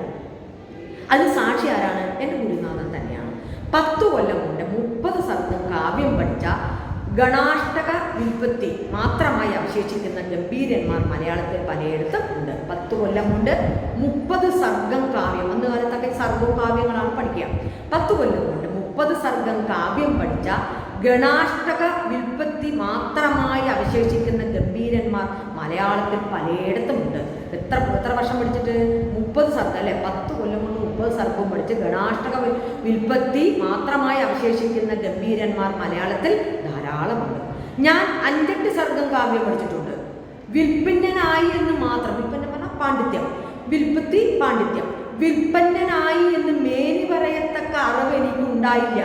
അത് സാക്ഷി ആരാണ്? എൻ്റെ ഗുരുനാഥൻ തന്നെയാണ്. 10 കൊല്ലം കൊണ്ട് 30 സർഗം കാവ്യം പഠിച്ച ഗണാഷ്ടക വ്യുൽപ്പത്തി മാത്രമായി അവശേഷിക്കുന്ന ഗംഭീരന്മാർ മലയാളത്തിൽ പലയിടത്തും ഉണ്ട്. 10 കൊല്ലം കൊണ്ട് 30 സർഗം കാവ്യം, അന്ന് കാലത്തൊക്കെ സർഗവും കാവ്യങ്ങളാണ് പഠിക്കുക. 10 കൊല്ലം കൊണ്ട് 30 സർഗം കാവ്യം പഠിച്ച ഗണാഷ്ടക വ്യുൽപ്പത്തി മാത്രമായി അവശേഷിക്കുന്ന ഗംഭീരന്മാർ മലയാളത്തിൽ പലയിടത്തുമുണ്ട്. എത്ര വർഷം പഠിച്ചിട്ട്? 30 സർഗം അല്ലേ? 10 കൊല്ലം കൊണ്ട് 30 സർഗവും പഠിച്ച് ഗണാഷ്ടക വ്യുൽപ്പത്തി മാത്രമായി അവശേഷിക്കുന്ന ഗംഭീരന്മാർ മലയാളത്തിൽ ധാരാളമുണ്ട്. ഞാൻ 5-8 സർഗം കാവ്യം പഠിച്ചിട്ടുണ്ട്. വിൽപ്പന്നനായി എന്ന് മാത്രം, വിൽപ്പന്ന പറഞ്ഞാൽ പാണ്ഡിത്യം, വിൽപ്പത്തി പാണ്ഡിത്യം, വിൽപ്പന്നനായി എന്ന് മേനി പറയത്തക്ക അറിവ് എനിക്ക് ഉണ്ടായില്ല.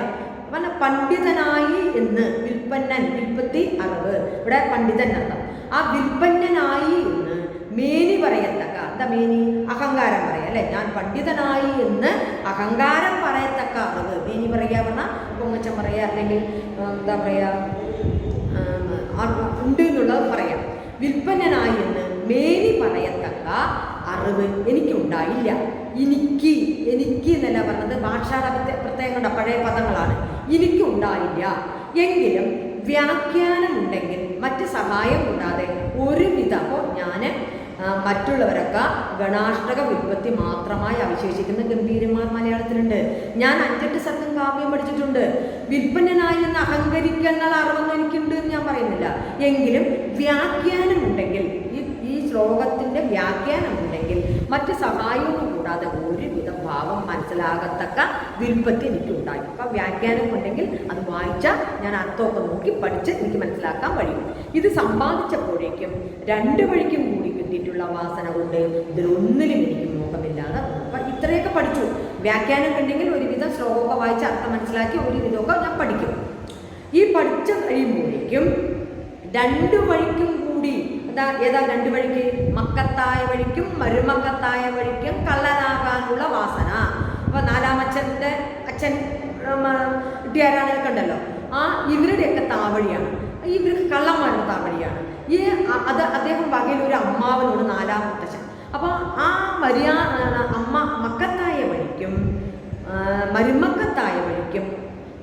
പറഞ്ഞ പണ്ഡിതനായി എന്ന്, വിൽപ്പന്നൻ, വിൽപ്പത്തി അറിവ്, ഇവിടെ പണ്ഡിതൻ അർത്ഥം. ആ വിൽപ്പന്നനായി എന്ന് മേനി പറയത്തക്ക, എന്താ മേനി? അഹങ്കാരം പറയാം അല്ലെ? ഞാൻ പണ്ഡിതനായി എന്ന് അഹങ്കാരം പറയത്തക്ക അറിവ്, മേനി പറയുക പറഞ്ഞാൽ പൊങ്ങച്ചം പറയുക, അല്ലെങ്കിൽ എന്താ പറയുക, ഉണ്ട് എന്നുള്ളത് പറയാം. വിൽപ്പന്നനായി എന്ന് മേനി പറയത്തക്ക അറിവ് എനിക്കുണ്ടായില്ല. എനിക്ക് എന്നല്ല പറഞ്ഞത്, ഭാഷായുടെ പ്രത്യേകങ്ങളുടെ പഴയ പദങ്ങളാണ്. എനിക്കുണ്ടായില്ല. എങ്കിലും വ്യാഖ്യാനമുണ്ടെങ്കിൽ മറ്റ് സഹായം കൂടാതെ ഒരുവിധം, അപ്പോൾ ഞാൻ മറ്റുള്ളവരൊക്കെ ഗണാഷ്ടക വ്യുൽപ്പത്തി മാത്രമായി അവശേഷിക്കുന്ന ഗംഭീരന്മാർ മലയാളത്തിലുണ്ട്. ഞാൻ 5-8 സർഗം കാവ്യം പഠിച്ചിട്ടുണ്ട്. വിൽപ്പന്നനായി എന്ന് അഹങ്കരിക്കുന്ന അറിവൊന്നും എനിക്കുണ്ട് എന്ന് ഞാൻ പറയുന്നില്ല. എങ്കിലും വ്യാഖ്യാനമുണ്ടെങ്കിൽ, ഈ ശ്ലോകത്തിൻ്റെ വ്യാഖ്യാനമുണ്ടെങ്കിൽ മറ്റ് സഹായമൊന്നും കൂടാതെ ഒരുവിധം ഭാവം മനസ്സിലാകത്തക്ക വ്യുൽപ്പത്തി എനിക്കുണ്ടായി. അപ്പം വ്യാഖ്യാനം ഉണ്ടെങ്കിൽ അത് വായിച്ചാൽ ഞാൻ അർത്ഥമൊക്കെ നോക്കി പഠിച്ച് എനിക്ക് മനസ്സിലാക്കാൻ കഴിയും. ഇത് സമ്പാദിച്ചപ്പോഴേക്കും 2 വഴിക്കും കൂടി കിട്ടിയിട്ടുള്ള വാസന കൊണ്ട് ഇതിലൊന്നിലും എനിക്ക് മോഹമില്ലാതെ. അപ്പം ഇത്രയൊക്കെ പഠിച്ചു. വ്യാഖ്യാനം ഉണ്ടെങ്കിൽ ഒരുവിധം ശ്ലോകമൊക്കെ വായിച്ച് അർത്ഥം മനസ്സിലാക്കി ഒരുവിധമൊക്കെ ഞാൻ പഠിക്കും. ഈ പഠിച്ചു കഴിയുമ്പോഴേക്കും 2 വഴിക്കും കൂടി, ഏതാ 2 വഴിക്ക്? മക്കത്തായ വഴിക്കും മരുമക്കത്തായ വഴിക്കും കള്ളനാകാനുള്ള വാസന. അപ്പോൾ 4-ാമച്ഛൻ്റെ അച്ഛൻ ഇട്ടിയാരാണൊക്കെ ഉണ്ടല്ലോ, ഇവരുടെയൊക്കെ താവഴിയാണ്, ഇവർക്ക് കള്ളന്മാരുടെ താവഴിയാണ്. അദ്ദേഹം വകയിൽ ഒരു അമ്മാവനോട് 4-ാം മുത്തച്ഛൻ. അപ്പോൾ ആ മക്കത്തായ വഴിക്കും മരുമക്കത്തായ വഴിക്കും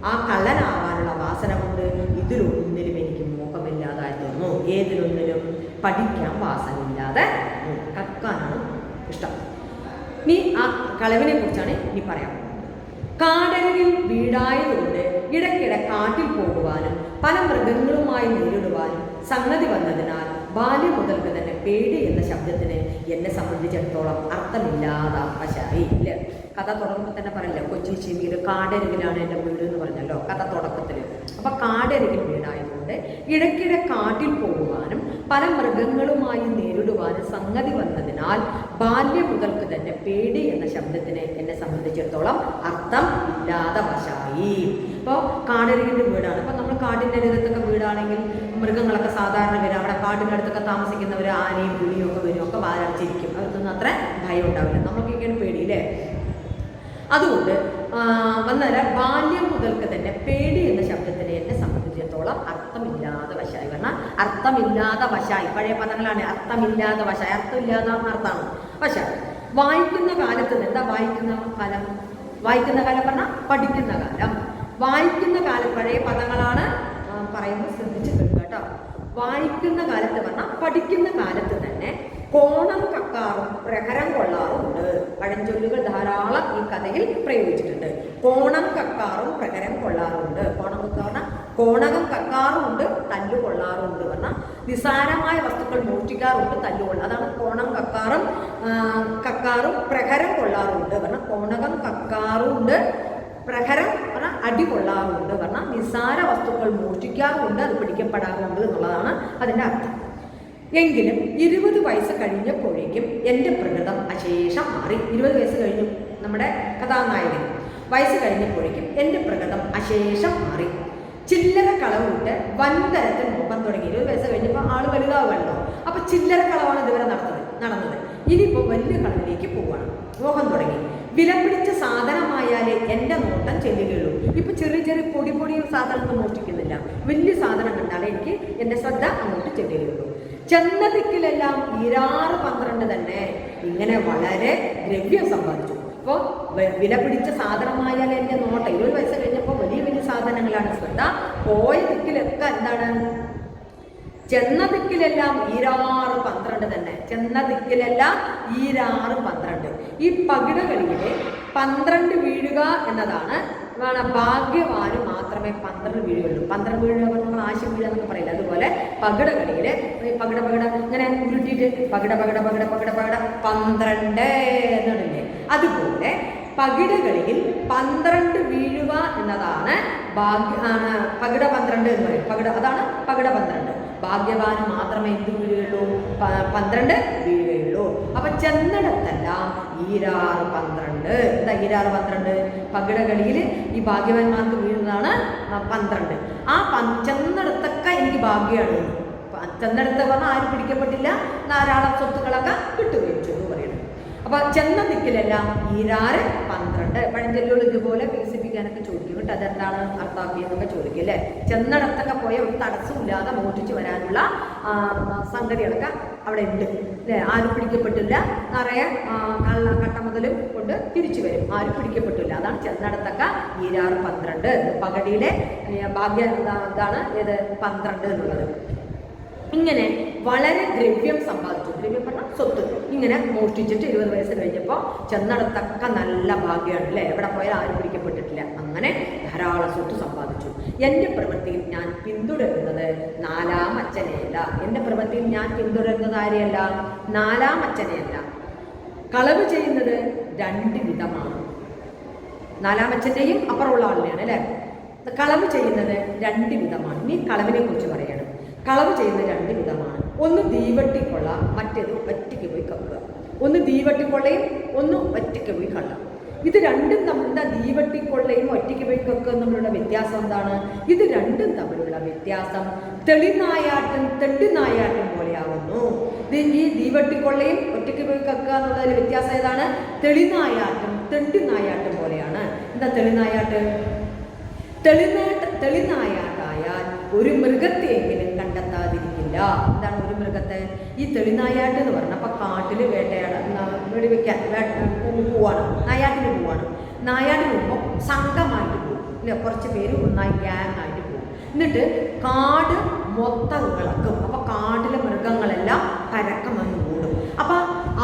ആ കള്ളനാവാനുള്ള വാസന കൊണ്ട് ഇതിലൊന്നിലും എനിക്ക് മോഹമില്ലാതായി തോന്നുന്നു. ഏതിലൊന്നിലും പഠിക്കാൻ വാസനയില്ലാതെ കക്കാനാണ് ഇഷ്ടം. ഇനി ആ കളവിനെ കുറിച്ചാണ് ഇനി പറയാം. കാടരികിൽ വീടായതുകൊണ്ട് ഇടയ്ക്കിടെ കാട്ടിൽ പോകുവാനും പല മൃഗങ്ങളുമായി നേരിടുവാനും സംഗതി വന്നതിനാൽ ബാല്യം മുതൽക്ക് തന്നെ പേടി എന്ന ശബ്ദത്തിന് എന്നെ സംബന്ധിച്ചിടത്തോളം അർത്ഥമില്ലാതെ വശായി. ഇല്ല, കഥ തുടങ്ങുമ്പോൾ തന്നെ പറയില്ല, കൊച്ചി ചെവിയിൽ കാടരികിലാണ് എൻ്റെ വീട് എന്ന് പറഞ്ഞല്ലോ കഥ തുടക്കത്തിൽ. അപ്പം കാടരികിൽ വീടായതുകൊണ്ട് ഇടയ്ക്കിടെ കാട്ടിൽ പോകുവാനും പല മൃഗങ്ങളുമായി നേരിടുവാനും സംഗതി വന്നതിനാൽ ബാല്യം മുതൽക്ക് തന്നെ പേടി എന്ന ശബ്ദത്തിന് എന്നെ സംബന്ധിച്ചിടത്തോളം അർത്ഥം ഇല്ലാതെ വശായി. ഇപ്പോൾ കാടരികിൻ്റെ വീടാണ്. അപ്പോൾ നമ്മൾ കാടിൻ്റെ അരികത്തൊക്കെ വീടാണെങ്കിൽ മൃഗങ്ങളൊക്കെ സാധാരണ വരും. അവിടെ കാടിൻ്റെ അടുത്തൊക്കെ താമസിക്കുന്നവർ ആനയും പുലിയും ഒക്കെ വരും, ഒക്കെ വാലടിച്ചിരിക്കും. അവർക്കൊന്നും അത്ര ഭയം ഉണ്ടാവില്ല. നമുക്കൊക്കെയാണ് പേടിയില്ലേ? അതുകൊണ്ട് വന്നാൽ ബാല്യം മുതൽക്ക് തന്നെ പേടി എന്ന ശബ്ദത്തിന് എന്നെ സംബന്ധിച്ചിടത്തോളം അർത്ഥമില്ലാതെ വശായി. പറഞ്ഞാൽ അർത്ഥമില്ലാതെ വശായി, പഴയ പദങ്ങളാണ്. അർത്ഥമില്ലാതെ വശായി, അർത്ഥമില്ലാതെ അർത്ഥമാണ് വശായി. വായിക്കുന്ന കാലത്ത് എന്താ വായിക്കുന്ന കാലം? വായിക്കുന്ന കാലം പറഞ്ഞാൽ പഠിക്കുന്ന കാലം. വായിക്കുന്ന കാലം പഴയ പദങ്ങളാണ് പറയുമ്പോൾ ശ്രദ്ധിച്ച് കേൾക്കുക കേട്ടോ. വായിക്കുന്ന കാലത്ത് പറഞ്ഞാൽ പഠിക്കുന്ന കാലത്ത് തന്നെ കോണം കക്കാറും പ്രഹരം കൊള്ളാറുമുണ്ട്. പഴഞ്ചൊല്ലുകൾ ധാരാളം ഈ കഥയിൽ പ്രയോഗിച്ചിട്ടുണ്ട്. കോണം കക്കാറും പ്രഹരം കൊള്ളാറുമുണ്ട്. കോണം കക്കാറും കോണകം കക്കാറുമുണ്ട്, തല്ലുകൊള്ളാറുമുണ്ട്. പറഞ്ഞാൽ നിസാരമായ വസ്തുക്കൾ മോഷ്ടിക്കാറുണ്ട്, തല്ലുകൊള്ള. അതാണ് കോണം കക്കാറും പ്രഹരം കൊള്ളാറുമുണ്ട്. പറഞ്ഞാൽ കോണകം കക്കാറുമുണ്ട്, പ്രഹരം പറഞ്ഞാൽ അടി കൊള്ളാറുമുണ്ട്. പറഞ്ഞാൽ നിസാര വസ്തുക്കൾ മോഷ്ടിക്കാറുമുണ്ട്, അത് പിടിക്കപ്പെടാറുണ്ട് എന്നുള്ളതാണ് അതിൻ്റെ അർത്ഥം. എങ്കിലും 20 വയസ്സ് കഴിഞ്ഞപ്പോഴേക്കും എൻ്റെ പ്രകൃതം അശേഷം മാറി. 20 വയസ്സ് കഴിഞ്ഞു നമ്മുടെ കഥാനായകൻ. വയസ്സ് കഴിഞ്ഞപ്പോഴേക്കും എൻ്റെ പ്രകൃതം അശേഷം മാറി. ചില്ലറ കളവിട്ട് വൻതരത്തിൽ മോഹം തുടങ്ങി. 20 വയസ്സ് കഴിഞ്ഞപ്പോൾ ആൾ വലുതാവുമല്ലോ. അപ്പോൾ ചില്ലറ കളവാണ് ഇതുവരെ നടന്നത്. ഇനിയിപ്പോൾ വലിയ കളവിലേക്ക് പോവുകയാണ്. മോഹം തുടങ്ങി. വില പിടിച്ച സാധനമായാലേ എൻ്റെ നോട്ടം ചെല്ലുകയുള്ളൂ. ഇപ്പം ചെറിയ ചെറിയ പൊടി സാധനമൊന്നും മോഷ്ടിക്കുന്നില്ല. വലിയ സാധനം കണ്ടാലേ എനിക്ക് എൻ്റെ ശ്രദ്ധ അങ്ങോട്ട് ചെല്ലുകയുള്ളൂ. ചെന്ന ദിക്കിലെല്ലാം 12 തന്നെ ഇങ്ങനെ വളരെ ദ്രവ്യം സമ്പാദിച്ചു. അപ്പോൾ വില പിടിച്ച സാധനമായാൽ എൻ്റെ നോട്ടം 20 വയസ്സ് കഴിഞ്ഞപ്പോൾ വലിയ വലിയ സാധനങ്ങളാണ്. ശ്രദ്ധ പോയ ദിക്കിലൊക്കെ എന്താണ്, ചെന്ന ദിക്കിലെല്ലാം ഈരാറ് 12 തന്നെ. ചെന്ന ദിക്കിലെല്ലാം ഈരാറ് 12. ഈ പകിടകളിലെ 12 വീഴുക എന്നതാണ് ഭാഗ്യവാന് മാത്രമേ 12 വീഴുകയുള്ളൂ. 12 വീഴുക നമ്മൾ ആശം വീഴുക എന്നൊക്കെ പറയില്ല. അതുപോലെ പകിടകളിലെ പകിട ഇങ്ങനെ ഉരുട്ടിയിട്ട് പകിട 12 എന്നിടില്ലേ, അതുപോലെ പകിടകളിൽ 12 വീഴുക എന്നതാണ് പകിട 12 എന്ന് പറയും. അതാണ് പകിട 12. ഭാഗ്യവാന് മാത്രമേ എന്ത് വീഴുകയുള്ളൂ, 12 വീഴുകയുള്ളൂ. അപ്പൊ ചെന്നിടത്തെല്ലാം ഈരാറ് 12. എന്താ ഈരാറ് 12? പകിടകളിൽ ഈ ഭാഗ്യവാന്മാർക്ക് വീഴുന്നതാണ് 12. ആ ചെന്നിടത്തൊക്കെ എനിക്ക് ഭാഗ്യമാണ്. ചെന്നിടത്ത് പറഞ്ഞാൽ ആരും പിടിക്കപ്പെട്ടില്ല, ധാരാളം സ്വത്തുക്കളൊക്കെ കിട്ടുകയും ചെയ്തു പറയുന്നത്. അപ്പൊ ചെന്ന ദിക്കിലെല്ലാം ഈരാറ് 12. പഴഞ്ചൊല്ലുകൾ ഇതുപോലെ വികസിപ്പിക്കാനൊക്കെ ചോദിക്കും കേട്ടോ. അതെന്താണ് അർത്ഥാക്കിയെന്നൊക്കെ ചോദിക്കും അല്ലേ. ചെന്നിടത്തൊക്കെ പോയ ഒരു തടസ്സമില്ലാതെ മോഷ്ടിച്ച് വരാനുള്ള സംഗതികളൊക്കെ അവിടെ ഉണ്ട് അല്ലേ. ആരും പിടിക്കപ്പെട്ടില്ല, നിറയെ കട്ട മുതലും കൊണ്ട് തിരിച്ചു വരും, ആരും പിടിക്കപ്പെട്ടില്ല. അതാണ് ചെന്നിടത്തൊക്കെ ഈരാറ് 12. പകടിയിലെ ഭാഗ്യ ഇതാണ് ഏത് 12 എന്നുള്ളത്. ഇങ്ങനെ വളരെ ദ്രവ്യം സമ്പാദിച്ചു. ദ്രവ്യം പറഞ്ഞാൽ സ്വത്ത്. ഇങ്ങനെ മോഷ്ടിച്ചിട്ട് 20 വയസ്സ് കഴിഞ്ഞപ്പോൾ ചെന്നിടത്തൊക്കെ നല്ല ഭാഗ്യമാണ് അല്ലേ. എവിടെ പോയാൽ ആരും പിടിക്കപ്പെട്ടിട്ടില്ല. അങ്ങനെ ധാരാളം സ്വത്ത് സമ്പാദിച്ചു. എൻ്റെ പ്രവൃത്തിയിൽ ഞാൻ പിന്തുടരുന്നത് 4-ാം അച്ഛനെയല്ല. എൻ്റെ പ്രവൃത്തിയിൽ ഞാൻ പിന്തുടരുന്നത് ആരെയല്ല, 4-ാം അച്ഛനെയല്ല. കളവ് ചെയ്യുന്നത് 2 വിധമാണ്. 4-ാം അച്ഛൻ്റെയും അപ്പുറമുള്ള ആളിനെയാണ് അല്ലേ. കളവ് ചെയ്യുന്നത് 2 വിധമാണ്. ഇനി കളവിനെ കുറിച്ച് പറയണം. കളവ് ചെയ്യുന്നത് 2 വിധമാണ്. ഒന്ന് തീവട്ടിക്കൊള്ള, മറ്റേത് ഒറ്റയ്ക്ക് പോയി കക്കുക. ഒന്ന് തീവട്ടിക്കൊള്ളയും ഒന്ന് ഒറ്റയ്ക്ക് പോയി കള്ള. ഇത് രണ്ടും തമ്മിലുള്ള തീവട്ടിക്കൊള്ളയും ഒറ്റയ്ക്ക് പോയി കക്കുക തമ്മിലുള്ള വ്യത്യാസം എന്താണ്? ഇത് രണ്ടും തമ്മിലുള്ള വ്യത്യാസം തെളിനായാട്ടും തെണ്ടിനായാട്ടും പോലെയാവുന്നു. ഈ തീവട്ടിക്കൊള്ളയും ഒറ്റയ്ക്ക് പോയി കക്കുക എന്നുള്ളതിൽ വ്യത്യാസം ഏതാണ്? തെളിനായാട്ടും തെണ്ടിനായാട്ടും പോലെയാണ്. എന്താ തെളിനായാട്ട്? തെളിനായാട്ടായാൽ ഒരു മൃഗത്തെയെങ്കിലും കണ്ടെത്താതിരിക്കില്ല. എന്താണ് ഒരു മൃഗത്തെ? ഈ തെളിനായാട്ട് എന്ന് പറഞ്ഞാൽ അപ്പം കാട്ടിൽ വെടിവെക്കാൻ പോവാണ്, നായാട്ടിന് പോവാണ്. നായാട്ടിന് പോകുമ്പോൾ സംഘമായിട്ട് പോകും ഇല്ല, കുറച്ച് പേര് ഒന്നായി ഗ്യാങ് ആയിട്ട് പോകും. എന്നിട്ട് കാട് മൊത്തം ഇളക്കും. അപ്പോൾ കാട്ടിലെ മൃഗങ്ങളെല്ലാം പരക്കം വന്ന് കൂടും. അപ്പം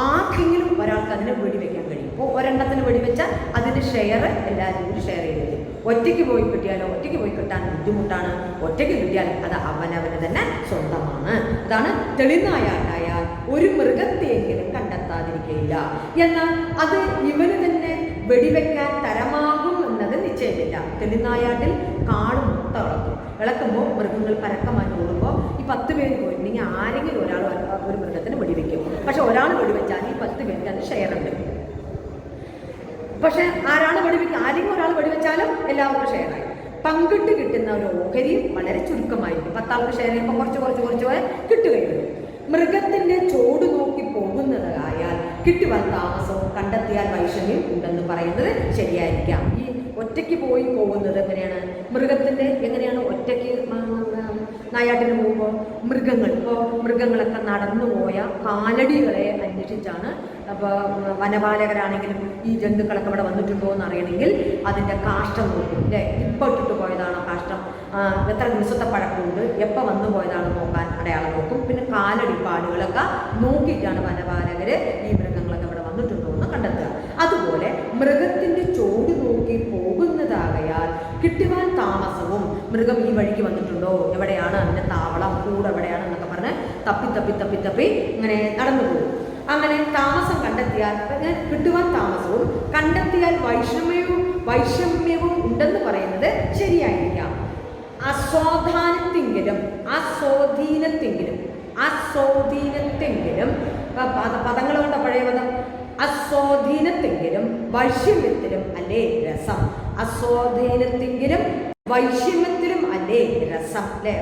ആർക്കെങ്കിലും ഒരാൾക്ക് അതിനെ വെടിവെക്കാൻ കഴിയും. അപ്പോൾ ഒരെണ്ണത്തിന് വെടിവെച്ചാൽ അതിന് ഷെയർ എല്ലാവരും കൂടി ഷെയർ ചെയ്ത് തരും. ഒറ്റയ്ക്ക് പോയി കിട്ടിയാലോ, ഒറ്റയ്ക്ക് പോയി കിട്ടാൻ ബുദ്ധിമുട്ടാണ്. ഒറ്റയ്ക്ക് കിട്ടിയാലും അത് അവനവന് തന്നെ സ്വന്തമാണ്. അതാണ് തെളിനായാട്ടായാൽ ഒരു മൃഗത്തെയെങ്കിലും കണ്ടെത്താതിരിക്കുകയില്ല. എന്നാൽ അത് ഇവന് തന്നെ വെടിവെക്കാൻ തരമാകും എന്നത് നിശ്ചയമില്ല. തെളിനായാട്ടിൽ കാട് മൊത്തം ഇളക്കുമ്പോൾ മൃഗങ്ങൾ പരക്കമായി ഓടുമ്പോൾ ഈ 10 പേര് പോയിട്ടുണ്ടെങ്കിൽ ആരെങ്കിലും ഒരാൾ ഒരു മൃഗത്തിന് വെടിവെക്കും. പക്ഷെ ഒരാൾ വെടിവെച്ചാൽ ഈ 10 പേർക്ക് അത് ഷെയർ ഉണ്ട്. പക്ഷെ ആരാണ് വെടിവെക്കുക? ആരെങ്കിലും ഒരാൾ വെടിവെച്ചാലും എല്ലാവർക്കും ഷെയറായി. പങ്കിട്ട് കിട്ടുന്ന ഒരു ഓഹരിയും വളരെ ചുരുക്കമായിരിക്കും. 10 ആൾക്ക് ഷെയർ ചെയ്യുമ്പോൾ കുറച്ച് കിട്ടുകയുള്ളൂ. മൃഗത്തിൻ്റെ ചോട് നോക്കി പോകുന്നതായാൽ കിട്ടുവാൻ താമസവും കണ്ടെത്തിയാൽ വൈഷമ്യം ഉണ്ടെന്ന് പറയുന്നത് ശരിയായിരിക്കാം. ഈ ഒറ്റയ്ക്ക് പോയി പോകുന്നത് എങ്ങനെയാണ്? മൃഗത്തിൻ്റെ എങ്ങനെയാണ് ഒറ്റയ്ക്ക് നായാട്ടിന് പോകുമ്പോൾ മൃഗങ്ങളൊക്കെ നടന്നു പോയ കാലടികളെ അന്വേഷിച്ചാണ്. അപ്പോൾ വനപാലകരാണെങ്കിലും ഈ ജന്തുക്കളൊക്കെ ഇവിടെ വന്നിട്ടുണ്ടോ എന്ന് അറിയണമെങ്കിൽ അതിൻ്റെ കാഷ്ടം നോക്കും അല്ലേ. ഇപ്പോൾ ഇട്ടിട്ട് പോയതാണോ കാഷ്ടം, എത്ര ദിവസത്തെ പഴക്കമുണ്ട്, എപ്പോൾ വന്നു പോയതാണെന്ന് നോക്കാൻ അടയാളം നോക്കും. പിന്നെ കാലടിപ്പാടുകളൊക്കെ നോക്കിയിട്ടാണ് വനപാലകർ ഈ മൃഗങ്ങളൊക്കെ ഇവിടെ വന്നിട്ടുണ്ടോ എന്ന് കണ്ടെത്തുക. അതുപോലെ മൃഗത്തിൻ്റെ ചോട് നോക്കി പോകുന്നതാകയാൽ കിട്ടുവാൻ താമസവും, മൃഗം ഈ വഴിക്ക് വന്നിട്ടുണ്ടോ, എവിടെയാണ് അതിൻ്റെ താവളം, കൂട് എവിടെയാണ് എന്നൊക്കെ പറഞ്ഞ് തപ്പി ഇങ്ങനെ നടന്നു പോകും. അങ്ങനെ താമസം കണ്ടെത്തിയാൽ കിട്ടുവാൻ താമസവും കണ്ടെത്തിയാൽ വൈഷമ്യവും ഉണ്ടെന്ന് പറയുന്നത് ശരിയായിരിക്കാം. അസ്വാധീനത്തെങ്കിലും പദങ്ങൾ കൊണ്ട് പഴയ പദം അസ്വാധീനത്തെങ്കിലും വൈഷമ്യത്തിലും അല്ലേ രസം. അസ്വാധീനത്തെങ്കിലും വൈഷമ്യത്തിലും അല്ലേ രസം അല്ലേ.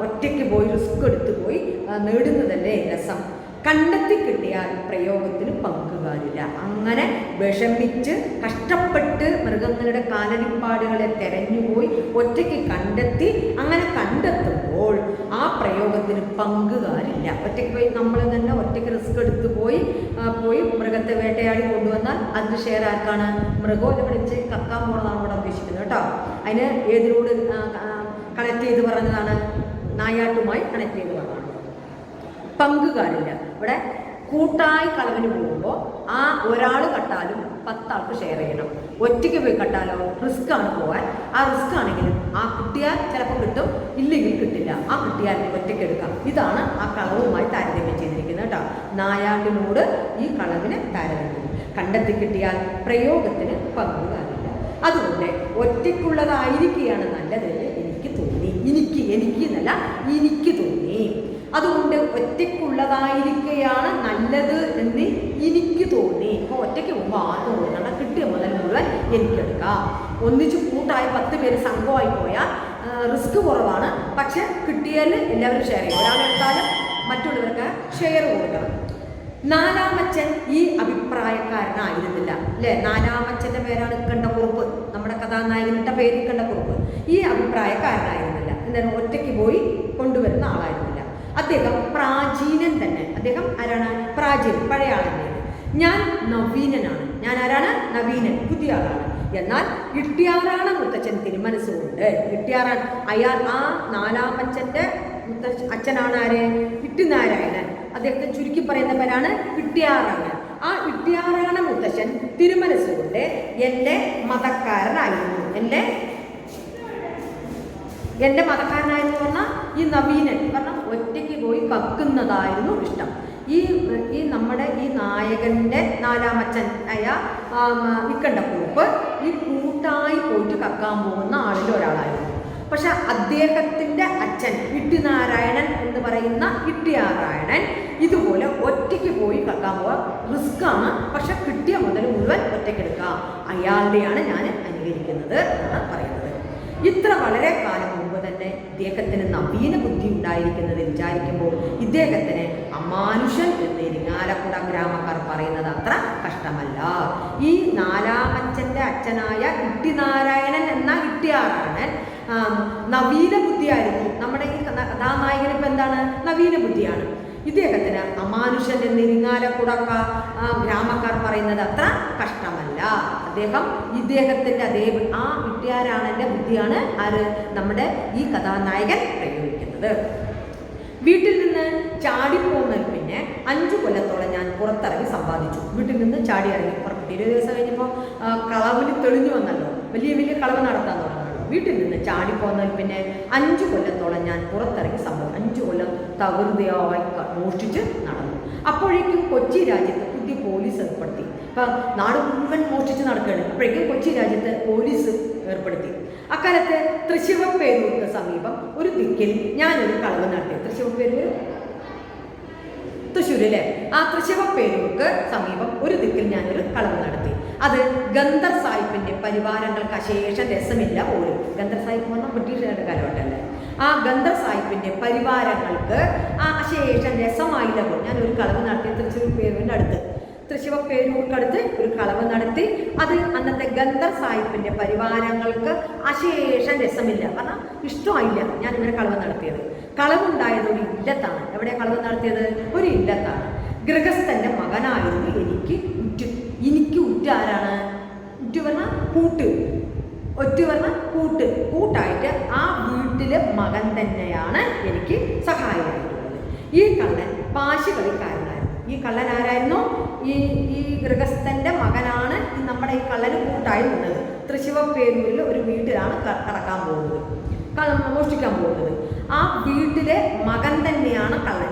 ഒറ്റയ്ക്ക് പോയി റിസ്ക് എടുത്ത് പോയി നേടുന്നതല്ലേ രസം. കണ്ടെത്തി കിട്ടിയാൽ പ്രയോഗത്തിന് പങ്കുകാരില്ല. അങ്ങനെ വിഷമിച്ച് കഷ്ടപ്പെട്ട് മൃഗങ്ങളുടെ കാലടിപ്പാടുകളെ തെരഞ്ഞുപോയി ഒറ്റയ്ക്ക് കണ്ടെത്തി അങ്ങനെ കണ്ടെത്തുമ്പോൾ ആ പ്രയോഗത്തിന് പങ്കുകാരില്ല. ഒറ്റയ്ക്ക് പോയി നമ്മൾ തന്നെ ഒറ്റയ്ക്ക് റിസ്ക് എടുത്ത് പോയി മൃഗത്തെ വേട്ടയാടി കൊണ്ടുവന്നാൽ അതിന് ഷെയർ ആർക്കാണ്? മൃഗം വിളിച്ച് കക്കാൻ പോകണമെന്നാണ് ഇവിടെ ഉദ്ദേശിക്കുന്നത് കേട്ടോ. അതിന് ഏതിനോട് കണക്ട് ചെയ്ത് പറഞ്ഞതാണ്? നായാട്ടുമായി കണക്ട് ചെയ്ത് പറഞ്ഞതാണ്. പങ്കുകാരില്ല. ഇവിടെ കൂട്ടായി കളവിന് പോകുമ്പോൾ ആ ഒരാൾ കട്ടാലും 10 ആൾക്ക് ഷെയർ ചെയ്യണം. ഒറ്റയ്ക്ക് പോയി കട്ടാലോ റിസ്ക് ആണ് പോകാൻ. ആ റിസ്ക് ആണെങ്കിലും ആ കിട്ടിയാൽ ചിലപ്പോൾ കിട്ടും, ഇല്ലെങ്കിൽ കിട്ടില്ല. ആ കിട്ടിയാൽ ഒറ്റയ്ക്ക് എടുക്കാം. ഇതാണ് ആ കളവുമായി താരതമ്യം ചെയ്തിരിക്കുന്നത് കേട്ടോ. നായാട്ടിനോട് ഈ കളവിന് താരതമ്യം. കണ്ടെത്തി കിട്ടിയാൽ പ്രയോഗത്തിന് പങ്കുകാരില്ല. അതുകൊണ്ട് ഒറ്റയ്ക്കുള്ളതായിരിക്കുകയാണ് നല്ലതെന്ന് എനിക്ക് തോന്നി. എനിക്ക് എന്നല്ല, എനിക്ക് തോന്നി. അതുകൊണ്ട് ഒറ്റയ്ക്കുള്ളതായിരിക്കുകയാണ് നല്ലത് എന്ന് എനിക്ക് തോന്നി. ഇപ്പോൾ ഒറ്റയ്ക്ക് പോകുമ്പോൾ ആർക്കും കൊടുക്കണം, കിട്ടിയ മുതൽ മുഴുവൻ എനിക്കെടുക്കാം. ഒന്നിച്ച് കൂട്ടായി 10 പേര് സംഘമായി പോയാൽ റിസ്ക് കുറവാണ്. പക്ഷെ കിട്ടിയാൽ എല്ലാവരും ഷെയർ ചെയ്യും. ഒരാളെടുത്താലും മറ്റുള്ളവർക്ക് ഷെയർ കൊടുക്കണം. നാലാമച്ചൻ ഈ അഭിപ്രായക്കാരനായിരുന്നില്ല അല്ലേ? നാലാമച്ചൻ്റെ പേരാണ് ഇക്കണ്ടക്കുറുപ്പ്. നമ്മുടെ കഥാനായകനിട്ട പേര് ഇക്കണ്ടക്കുറുപ്പ്. ഈ അഭിപ്രായക്കാരനായിരുന്നില്ല. എന്താണ്? ഒറ്റയ്ക്ക് പോയി കൊണ്ടുവരുന്ന ആളായിരുന്നില്ല. അദ്ദേഹം പ്രാചീനൻ തന്നെ. അദ്ദേഹം ആരാണ്? പ്രാചീനൻ, പഴയ ആൾ തന്നെയാണ്. ഞാൻ നവീനനാണ്. ഞാൻ ആരാണ്? നവീനൻ, പുതിയ ആളാണ്. എന്നാൽ ഇട്ടിയാറാണ് മുത്തച്ഛൻ തിരുമനസ്സുകൊണ്ട്. ഇട്ടിയാറാണ് അയാൾ. ആ നാലാമച്ചൻ്റെ അച്ഛനാണ് ആര്? ഇട്ടിനാരായണൻ. അദ്ദേഹത്തെ ചുരുക്കി പറയുന്ന പേരാണ് ഇട്ടിയാറാണ്. ആ ഇട്ടിയാറാണ് മുത്തച്ഛൻ തിരുമനസ്സുകൊണ്ട് എൻ്റെ മതക്കാരനായിരുന്നു. എൻ്റെ മതക്കാരനായിരുന്നു പറഞ്ഞാൽ ഈ നവീനൻ പറഞ്ഞാൽ ഒറ്റയ്ക്ക് പോയി കക്കുന്നതായിരുന്നു ഇഷ്ടം. ഈ നമ്മുടെ ഈ നായകൻ്റെ നാലാമച്ചൻ ആയ ഇക്കണ്ടക്കുറുപ്പ് ഈ കൂട്ടായി പോയിട്ട് കക്കാൻ പോകുന്ന ആളിൽ ഒരാളായിരുന്നു. പക്ഷെ അദ്ദേഹത്തിൻ്റെ അച്ഛൻ ഇട്ടിനാരായണൻ എന്ന് പറയുന്ന ഇട്ടിയാറായണൻ ഇതുപോലെ ഒറ്റയ്ക്ക് പോയി കക്കാൻ പോവാൻ റിസ്ക്കാണ്. പക്ഷെ കിട്ടിയ മുതൽ മുഴുവൻ ഒറ്റയ്ക്കെടുക്കാം. അയാളുടെയാണ് ഞാൻ അനുകരിക്കുന്നത് എന്നാണ് പറയുന്നത്. ഇത്ര വളരെ കാലം മുമ്പ് തന്നെ ഇദ്ദേഹത്തിന് നവീന ബുദ്ധി ഉണ്ടായിരിക്കുന്നത് വിചാരിക്കുമ്പോൾ ഇദ്ദേഹത്തിന് അമാനുഷൻ എന്ന് ഇരിങ്ങാലക്കുട ഗ്രാമക്കാർ പറയുന്നത് അത്ര കഷ്ടമല്ല. ഈ നാലാമച്ചൻ്റെ അച്ഛനായ ഇട്ടിനാരായണൻ എന്ന ഇട്ടിയാറായണൻ നവീന ബുദ്ധിയായിരുന്നു. നമ്മുടെ ഈ കഥാനായകൻ ഇപ്പം എന്താണ്? നവീന ബുദ്ധിയാണ്. ഇദ്ദേഹത്തിന് അമാനുഷൻ എന്ന് ഇരിങ്ങാലക്കുട ഗ്രാമക്കാർ പറയുന്നത് അത്ര കഷ്ടമല്ല. ഇദ്ദേഹത്തിൻ്റെ അതേ ആ ഇട്ടിയാരാണൻ്റെ ബുദ്ധിയാണ് ആര്? നമ്മുടെ ഈ കഥാനായകൻ പ്രയോഗിക്കുന്നത്. വീട്ടിൽ നിന്ന് ചാടിപ്പോന്നതിൽ പിന്നെ 5 കൊല്ലത്തോളം ഞാൻ പുറത്തിറങ്ങി സമ്പാദിച്ചു. വീട്ടിൽ നിന്ന് ചാടി ഇറങ്ങി പുറപ്പെട്ടു. 20 ദിവസം കഴിഞ്ഞപ്പോൾ കളവിന് തെളിഞ്ഞു വന്നല്ലോ. വലിയ കളവ് നടത്താൻ തുടങ്ങി. വീട്ടിൽ നിന്ന് ചാടിപ്പോന്നതിൽ പിന്നെ 5 കൊല്ലത്തോളം ഞാൻ പുറത്തിറങ്ങി സമ്പാദിച്ചു. 5 കൊല്ലം തകൃതിയായി മോഷ്ടിച്ച് നടന്നു. അപ്പോഴേക്കും കൊച്ചി രാജ്യത്ത് പുതിയ പോലീസ് ഏർപ്പെടുത്തി. ഇപ്പം നാട് മുഴുവൻ മോഷ്ടിച്ച് നടക്കുകയാണ്. അപ്പോഴേക്കും കൊച്ചി രാജ്യത്ത് പോലീസ് ഏർപ്പെടുത്തി. അക്കാലത്ത് തൃശ്ശിവപ്പേരൂർക്ക് സമീപം ഒരു ദിക്കിൽ ഞാനൊരു കളവ് നടത്തി. തൃശ്ശിവപ്പേരൂർ തൃശ്ശൂരിലെ ആ തൃശ്ശിവപ്പേരൂർക്ക് സമീപം ഒരു ദിക്കിൽ ഞാനൊരു കളവ് നടത്തി. അത് ഗന്ധർ സാഹിബിൻ്റെ പരിവാരങ്ങൾക്ക് അശേഷം രസമില്ല പോലും. ഗന്ധർ സാഹിബ് പറഞ്ഞാൽ ബ്രിട്ടീഷുകാരുടെ കാലഘട്ടമല്ലേ. ആ ഗന്ധർ സാഹിബിൻ്റെ പരിവാരങ്ങൾക്ക് ആ അശേഷം രസമായില്ല പോലും. ഞാനൊരു കളവ് നടത്തി തൃശ്ശിവപ്പേരൂരിൻ്റെ അടുത്ത്. തൃശ്ശിവപ്പേരൂർക്കടുത്ത് ഒരു കളവ് നടത്തി. അത് അന്നത്തെ ഗന്ധർ സാഹിബിൻ്റെ പരിവാരങ്ങൾക്ക് അശേഷം രസമില്ല, കാരണം ഇഷ്ടമായില്ല ഞാനിങ്ങനെ കളവ് നടത്തിയത്. കളവുണ്ടായത് ഒരു ഇല്ലത്താണ്. എവിടെ കളവ് നടത്തിയത്? ഒരു ഇല്ലത്താണ്. ഗൃഹസ്ഥൻ്റെ മകനായിരുന്നു എനിക്ക് ഉറ്റ ആരാണ്? ഉറ്റു പറഞ്ഞാൽ കൂട്ട്. ഒറ്റ പറഞ്ഞാൽ കൂട്ടായിട്ട് ആ വീട്ടിലെ മകൻ തന്നെയാണ് എനിക്ക് സഹായമായിട്ടുള്ളത്. ഈ കള്ളൻ പാശികളിക്കാരനായിരുന്നു. ഈ കള്ളൻ ആരായിരുന്നു? ഈ ഗൃഹസ്ഥൻ്റെ മകനാണ് നമ്മുടെ ഈ കള്ളന് കൂട്ടായി നിന്നത്. തൃശ്ശിവപ്പേരൂരിൽ ഒരു വീട്ടിലാണ് കടക്കാൻ പോകുന്നത്, മോഷ്ടിക്കാൻ പോകുന്നത്. ആ വീട്ടിലെ മകൻ തന്നെയാണ് കള്ളൻ.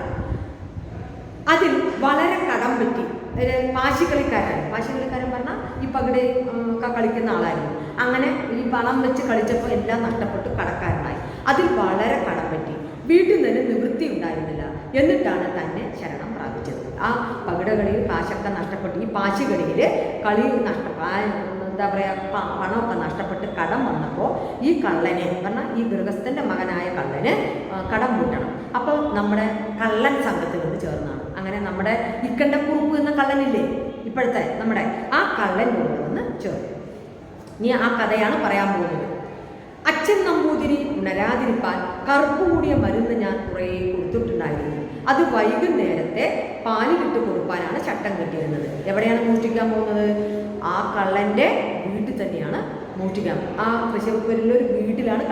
അതിൽ വളരെ കടം പറ്റി. പാശികളിക്കാരൻ പറഞ്ഞാൽ ഈ പകിടെ ഒക്കെ കളിക്കുന്ന ആളായിരുന്നു. അങ്ങനെ ഈ പണം വെച്ച് കളിച്ചപ്പോൾ എല്ലാം നഷ്ടപ്പെട്ടു കടക്കാരനായി. അതിൽ വളരെ കടം പറ്റി. വീട്ടിൽ നിന്ന് നിവൃത്തി ഉണ്ടായിരുന്നില്ല. എന്നിട്ടാണ് തന്നെ ശരണം പ്രാപിച്ചത്. ആ പകിടകളിൽ കാശൊക്കെ നഷ്ടപ്പെട്ടു. ഈ പാശികളിൽ കളി എന്താ പറയുക, പണമൊക്കെ നഷ്ടപ്പെട്ട് കടം വന്നപ്പോൾ ഈ കള്ളനെ പറഞ്ഞാൽ ഈ ഗൃഹസ്ഥൻ്റെ മകനായ കള്ളന് കടം വീട്ടണം. അപ്പോൾ നമ്മുടെ കള്ളൻ സംഘത്തിൽ നിന്ന് ചേർന്നാണ്. അങ്ങനെ നമ്മുടെ ഇക്കണ്ടക്കുറുപ്പ് എന്ന കള്ളനില്ലേ ഇപ്പോഴത്തെ നമ്മുടെ, ആ കള്ളൻ കൊണ്ടുവന്ന് ചേർന്നു. ഇനി ആ കഥയാണ് പറയാൻ പോകുന്നത്. അച്ഛൻ നമ്പൂതിരി ഉണരാതിരിപ്പാൻ കറുപ്പ് കൂടിയ മരുന്ന് ഞാൻ കുറേ കൊടുത്തിട്ടുണ്ടായിരുന്നു. അത് വൈകുന്നേരത്തെ പാലിലിട്ട് കൊടുക്കാനാണ് ചട്ടം കെട്ടിയിരുന്നത്. എവിടെയാണ് മോഷ്ടിക്കാൻ പോകുന്നത്? ആ കള്ളൻ്റെ വീട്ടിൽ തന്നെയാണ് മോഷ്ടിക്കാൻ. ആ തൃശ്ശൂരിലൊരു വീട്ടിലാണ്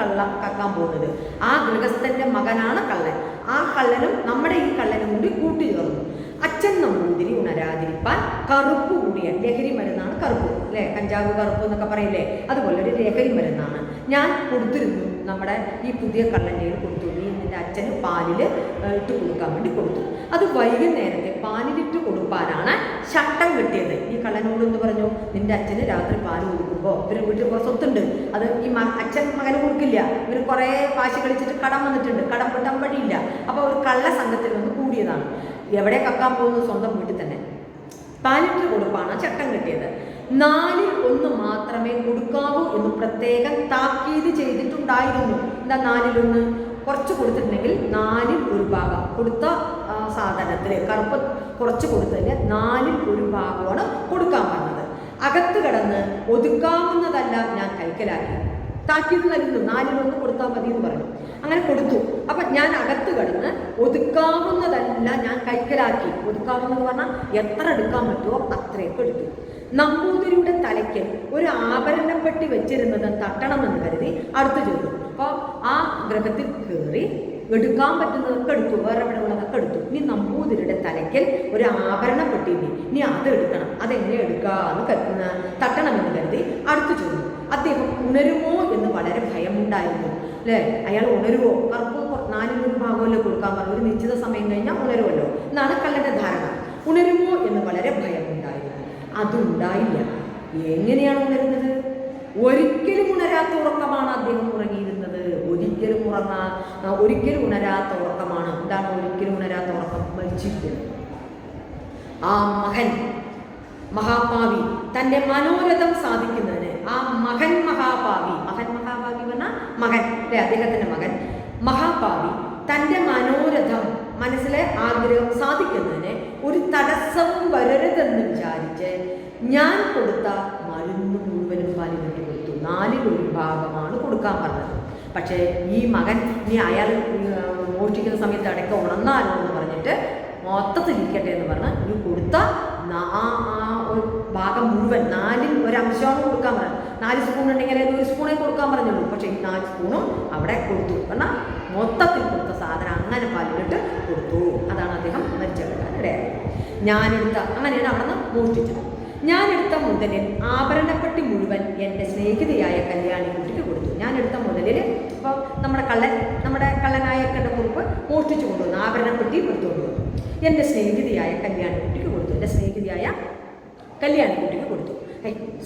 കക്കാൻ പോകുന്നത്. ആ ഗൃഹസ്ഥൻ്റെ മകനാണ് കള്ളൻ. ആ കള്ളനും നമ്മുടെ ഈ കള്ളനും കൂടി കൂട്ടി ചേർന്നു. അച്ഛൻ നമ്പൂതിരി ഉണരാതിരിപ്പാൻ കറുപ്പ് കൂടിയ ലഹരി മരുന്നാണ് കറുപ്പ്, അല്ലേ? കഞ്ചാവ് കറുപ്പ് എന്നൊക്കെ പറയില്ലേ, അതുപോലെ ഒരു ലഹരി മരുന്നാണ് ഞാൻ കൊടുത്തിരുന്നു. നമ്മുടെ ഈ പുതിയ കള്ളൻ്റെ കൊടുത്തു. നീ നിൻ്റെ അച്ഛന് പാലിൽ ഇട്ട് കൊടുക്കാൻ വേണ്ടി കൊടുത്തു. അത് വൈകുന്നേരത്തെ പാലിലിട്ട് കൊടുക്കാനാണ് ചട്ടം കെട്ടിയത്. ഈ കള്ളനോട് എന്ന് പറഞ്ഞു, നിൻ്റെ അച്ഛന് രാത്രി പാല് കൊടുക്കുമ്പോൾ ഇവർ വീട്ടിൽ കുറേ സ്വത്തുണ്ട്, അത് ഈ അച്ഛൻ മകന് കൊടുക്കില്ല. ഇവർ കുറേ കാശ് കളിച്ചിട്ട് കടം വന്നിട്ടുണ്ട്, കടം പെട്ടാൻ വഴിയില്ല. അപ്പോൾ ഒരു കള്ള സംഘത്തിൽ വന്ന് കൂടിയതാണ്. എവിടെ കക്കാൻ പോകുന്നത്? സ്വന്തം വീട്ടിൽ തന്നെ. പാലിട്ട് കൊടുപ്പാണ് ചട്ടം കെട്ടിയത്. 4-ൽ 1 മാത്രമേ കൊടുക്കാവൂ എന്ന് പ്രത്യേകം താക്കീത് ചെയ്തിട്ടുണ്ടായിരുന്നു. എന്താ 4-ൽ 1? കുറച്ച് കൊടുത്തിട്ടുണ്ടെങ്കിൽ 4-ൽ 1 ഭാഗം കൊടുത്ത സാധനത്തിൽ കറുപ്പ് കുറച്ച് കൊടുത്തതിന് 4-ൽ 1 ഭാഗമാണ് കൊടുക്കാൻ പറഞ്ഞത്. അകത്ത് കിടന്ന് ഒതുക്കാവുന്നതല്ല ഞാൻ കൈക്കലാക്കി. താക്കീത് നൽകുന്നു. 4-ൽ 1 കൊടുത്താൽ മതി എന്ന് പറഞ്ഞു. അങ്ങനെ കൊടുത്തു. അപ്പം ഞാൻ അകത്ത് കിടന്ന് ഒതുക്കാവുന്നതല്ല ഞാൻ കൈക്കലാക്കി. ഒതുക്കാവുന്നത് പറഞ്ഞാൽ എത്ര എടുക്കാൻ പറ്റുമോ അത്രയൊക്കെ എടുത്തു. നമ്പൂതിരിയുടെ തലയ്ക്ക് ഒരു ആഭരണം പെട്ടി വെച്ചിരുന്നത് തട്ടണമെന്ന് കരുതി അടുത്ത് ചെന്നു. അപ്പോൾ ആ ഗ്രഹത്തിൽ കയറി എടുക്കാൻ പറ്റുന്നതൊക്കെ എടുത്തു, വേറെ എവിടെ ഉള്ളതൊക്കെ എടുത്തു. ഇനി നമ്പൂതിരിയുടെ തലയ്ക്കൽ ഒരു ആഭരണം പെട്ടിയില്ലേ, ഇനി അത് എടുക്കണം. അതെങ്ങനെ എടുക്കാമെന്ന് തട്ടണമെന്ന് കരുതി അടുത്ത് ചെന്നു. അദ്ദേഹം ഉണരുമോ എന്ന് വളരെ ഭയമുണ്ടായിരുന്നു, അല്ലേ? അയാൾ ഉണരുമോ? കറുപ്പ് 4-ൽ 1 ഭാഗമല്ലോ കൊടുക്കാൻ പറഞ്ഞു. ഒരു നിശ്ചിത സമയം കഴിഞ്ഞാൽ ഉണരുമല്ലോ എന്നാണ് കള്ളൻ്റെ ധാരണ. ഉണരുമോ എന്ന് വളരെ ഭയമുണ്ടായിരുന്നു. അതുണ്ടായില്ല. എങ്ങനെയാണ് ഉണരുന്നത്? ഒരിക്കലും ഉണരാത്ത ഉറക്കമാണ് അദ്ദേഹം ഉറങ്ങിയിരുന്നത്. ഒരിക്കലും ഉണരാത്ത ഉറക്കമാണ്. എന്താണ് ഒരിക്കലും ഉണരാത്ത ഉറക്കം? മരിച്ചിരിക്കുന്നത്. ആ മകൻ മഹാഭാവി തൻ്റെ മനോരഥം സാധിക്കുന്നതിന്, ആ മകൻ മഹാഭാവി പറഞ്ഞാൽ മകൻ, അല്ലെ? അദ്ദേഹത്തിൻ്റെ മകൻ മഹാഭാവി തൻ്റെ മനോരഥം, മനസ്സിലെ ആഗ്രഹം സാധിക്കുന്നതിന് ഒരു തടസ്സവും വരരുതെന്ന് വിചാരിച്ച് ഞാൻ കൊടുത്ത മരുന്ന് മുഴുവനും പാലിലിട്ട് കൊടുത്തു. 4-ൽ 1 ഭാഗമാണ് കൊടുക്കാൻ പറഞ്ഞത്. പക്ഷേ ഈ മകൻ ഇനി അയാൾ മോഷ്ടിക്കുന്ന സമയത്ത് ഇടയ്ക്ക് ഉണർന്നാലോ എന്ന് പറഞ്ഞിട്ട് മൊത്തത്തിലിരിക്കട്ടെ എന്ന് പറഞ്ഞ് ഈ കൊടുത്ത ഒരു ഭാഗം മുഴുവൻ 4-ൽ 1 അംശമാണ് കൊടുക്കാൻ പറഞ്ഞത്. 4 സ്പൂൺ ഉണ്ടെങ്കിൽ 1 സ്പൂണേ കൊടുക്കാൻ പറഞ്ഞുള്ളൂ. പക്ഷേ ഈ 4 സ്പൂണും അവിടെ കൊടുത്തു. കാരണം മൊത്തത്തിൽ കൊടുത്ത സാധനം അങ്ങനെ പാലിലിട്ട് കൊടുത്തു. അതാണ് അദ്ദേഹം മരിച്ചെടുക്കാൻ ഇടയായത്. അങ്ങനെയാണ് അവിടെ നിന്ന് മോഷ്ടിച്ചത്. ഞാനെടുത്ത മുതലിൽ ആഭരണപ്പെട്ടി മുഴുവൻ എൻ്റെ സ്നേഹിതയായ കല്യാണിക്കുട്ടിക്ക് കൊടുത്തു. ഞാനെടുത്ത മുതലിൽ ഇപ്പോൾ നമ്മുടെ കള്ളനായ കണ്ടക്കുറുപ്പ് മോഷ്ടിച്ചു കൊണ്ടുവന്നു. ആഭരണപ്പെട്ടി എടുത്തുകൊണ്ട് വന്നു. എൻ്റെ സ്നേഹിതയായ കല്യാണിക്കുട്ടിക്ക് കൊടുത്തു. എൻ്റെ സ്നേഹിതയായ കല്യാണിക്കുട്ടിക്ക് കൊടുത്തു.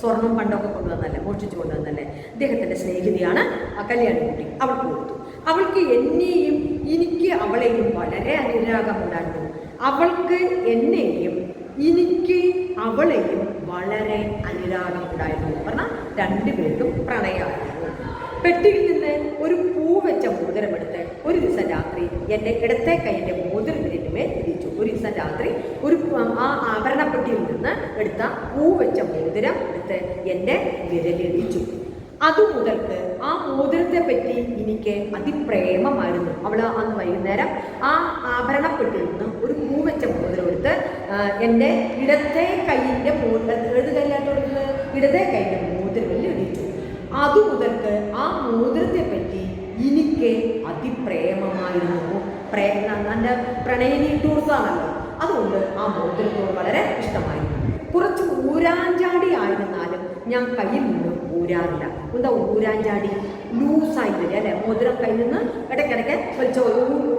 സ്വർണം പണ്ടൊക്കെ കൊണ്ടുവന്നല്ലേ, മോഷ്ടിച്ചു കൊണ്ടുവന്നല്ലേ. അദ്ദേഹത്തിൻ്റെ സ്നേഹിതയാണ് ആ കല്യാണിക്കുട്ടി. അവൾക്ക് കൊടുത്തു. അവൾക്ക് എന്നെയും എനിക്ക് അവളെയും വളരെ അനുരാഗമുണ്ടായിരുന്നു. അവൾക്ക് എന്നെയും എനിക്ക് അവളെയും വളരെ അനുരാഗമുണ്ടായിരുന്നു. പറഞ്ഞാൽ 2 പേർക്കും പ്രണയമായിരുന്നു. പെട്ടിയിൽ നിന്ന് ഒരു പൂ വെച്ച മോതിരമെടുത്ത് ഒരു ദിവസം രാത്രി എൻ്റെ ഇടത്തെ കൈൻ്റെ മോതിരത്തിനുമേൽ ഇടിച്ചു. ഒരു ദിവസം രാത്രി ആ ആഭരണപ്പെട്ടിയിൽ നിന്ന് എടുത്ത പൂ വെച്ച മോതിരം എടുത്ത് എൻ്റെ വിരലിടിച്ചു. അതുമുതൽക്ക് ആ മോതിരത്തെ പറ്റി എനിക്ക് അതിപ്രേമമായിരുന്നു. അവൾ അന്ന് വൈകുന്നേരം ആ ആഭരണപ്പെട്ടിയിൽ നിന്ന് ഒരു പൂ വെച്ച മോതിരം എടുത്ത് എൻ്റെ ഇടത്തെ കൈയിൻ്റെ ഏത് കൈയിലായിട്ട് കൊടുത്തത്? ഇടത്തെ കൈയിൻ്റെ മോതിരങ്ങളിൽ ഇടിച്ചു. അതുമുതൽക്ക് ആ മോതിരത്തെ പറ്റി എനിക്ക് അതിപ്രേമമായിരുന്നു. എൻ്റെ പ്രണയിനി ഇട്ടു കൊടുത്താണല്ലോ, അതുകൊണ്ട് ആ മോതിരത്തോട് വളരെ ഇഷ്ടമായിരുന്നു. കുറച്ച് ഊരാഞ്ചാടി ആയിരുന്നാലും ഞാൻ കയ്യിൽ നിന്ന് ഊരാറില്ല. എന്താ ഊരാഞ്ചാടി? ലൂസായി വരിക, അല്ലേ? മോതിരം കയ്യിൽ നിന്ന് ഇടയ്ക്കിടയ്ക്ക് വലിച്ച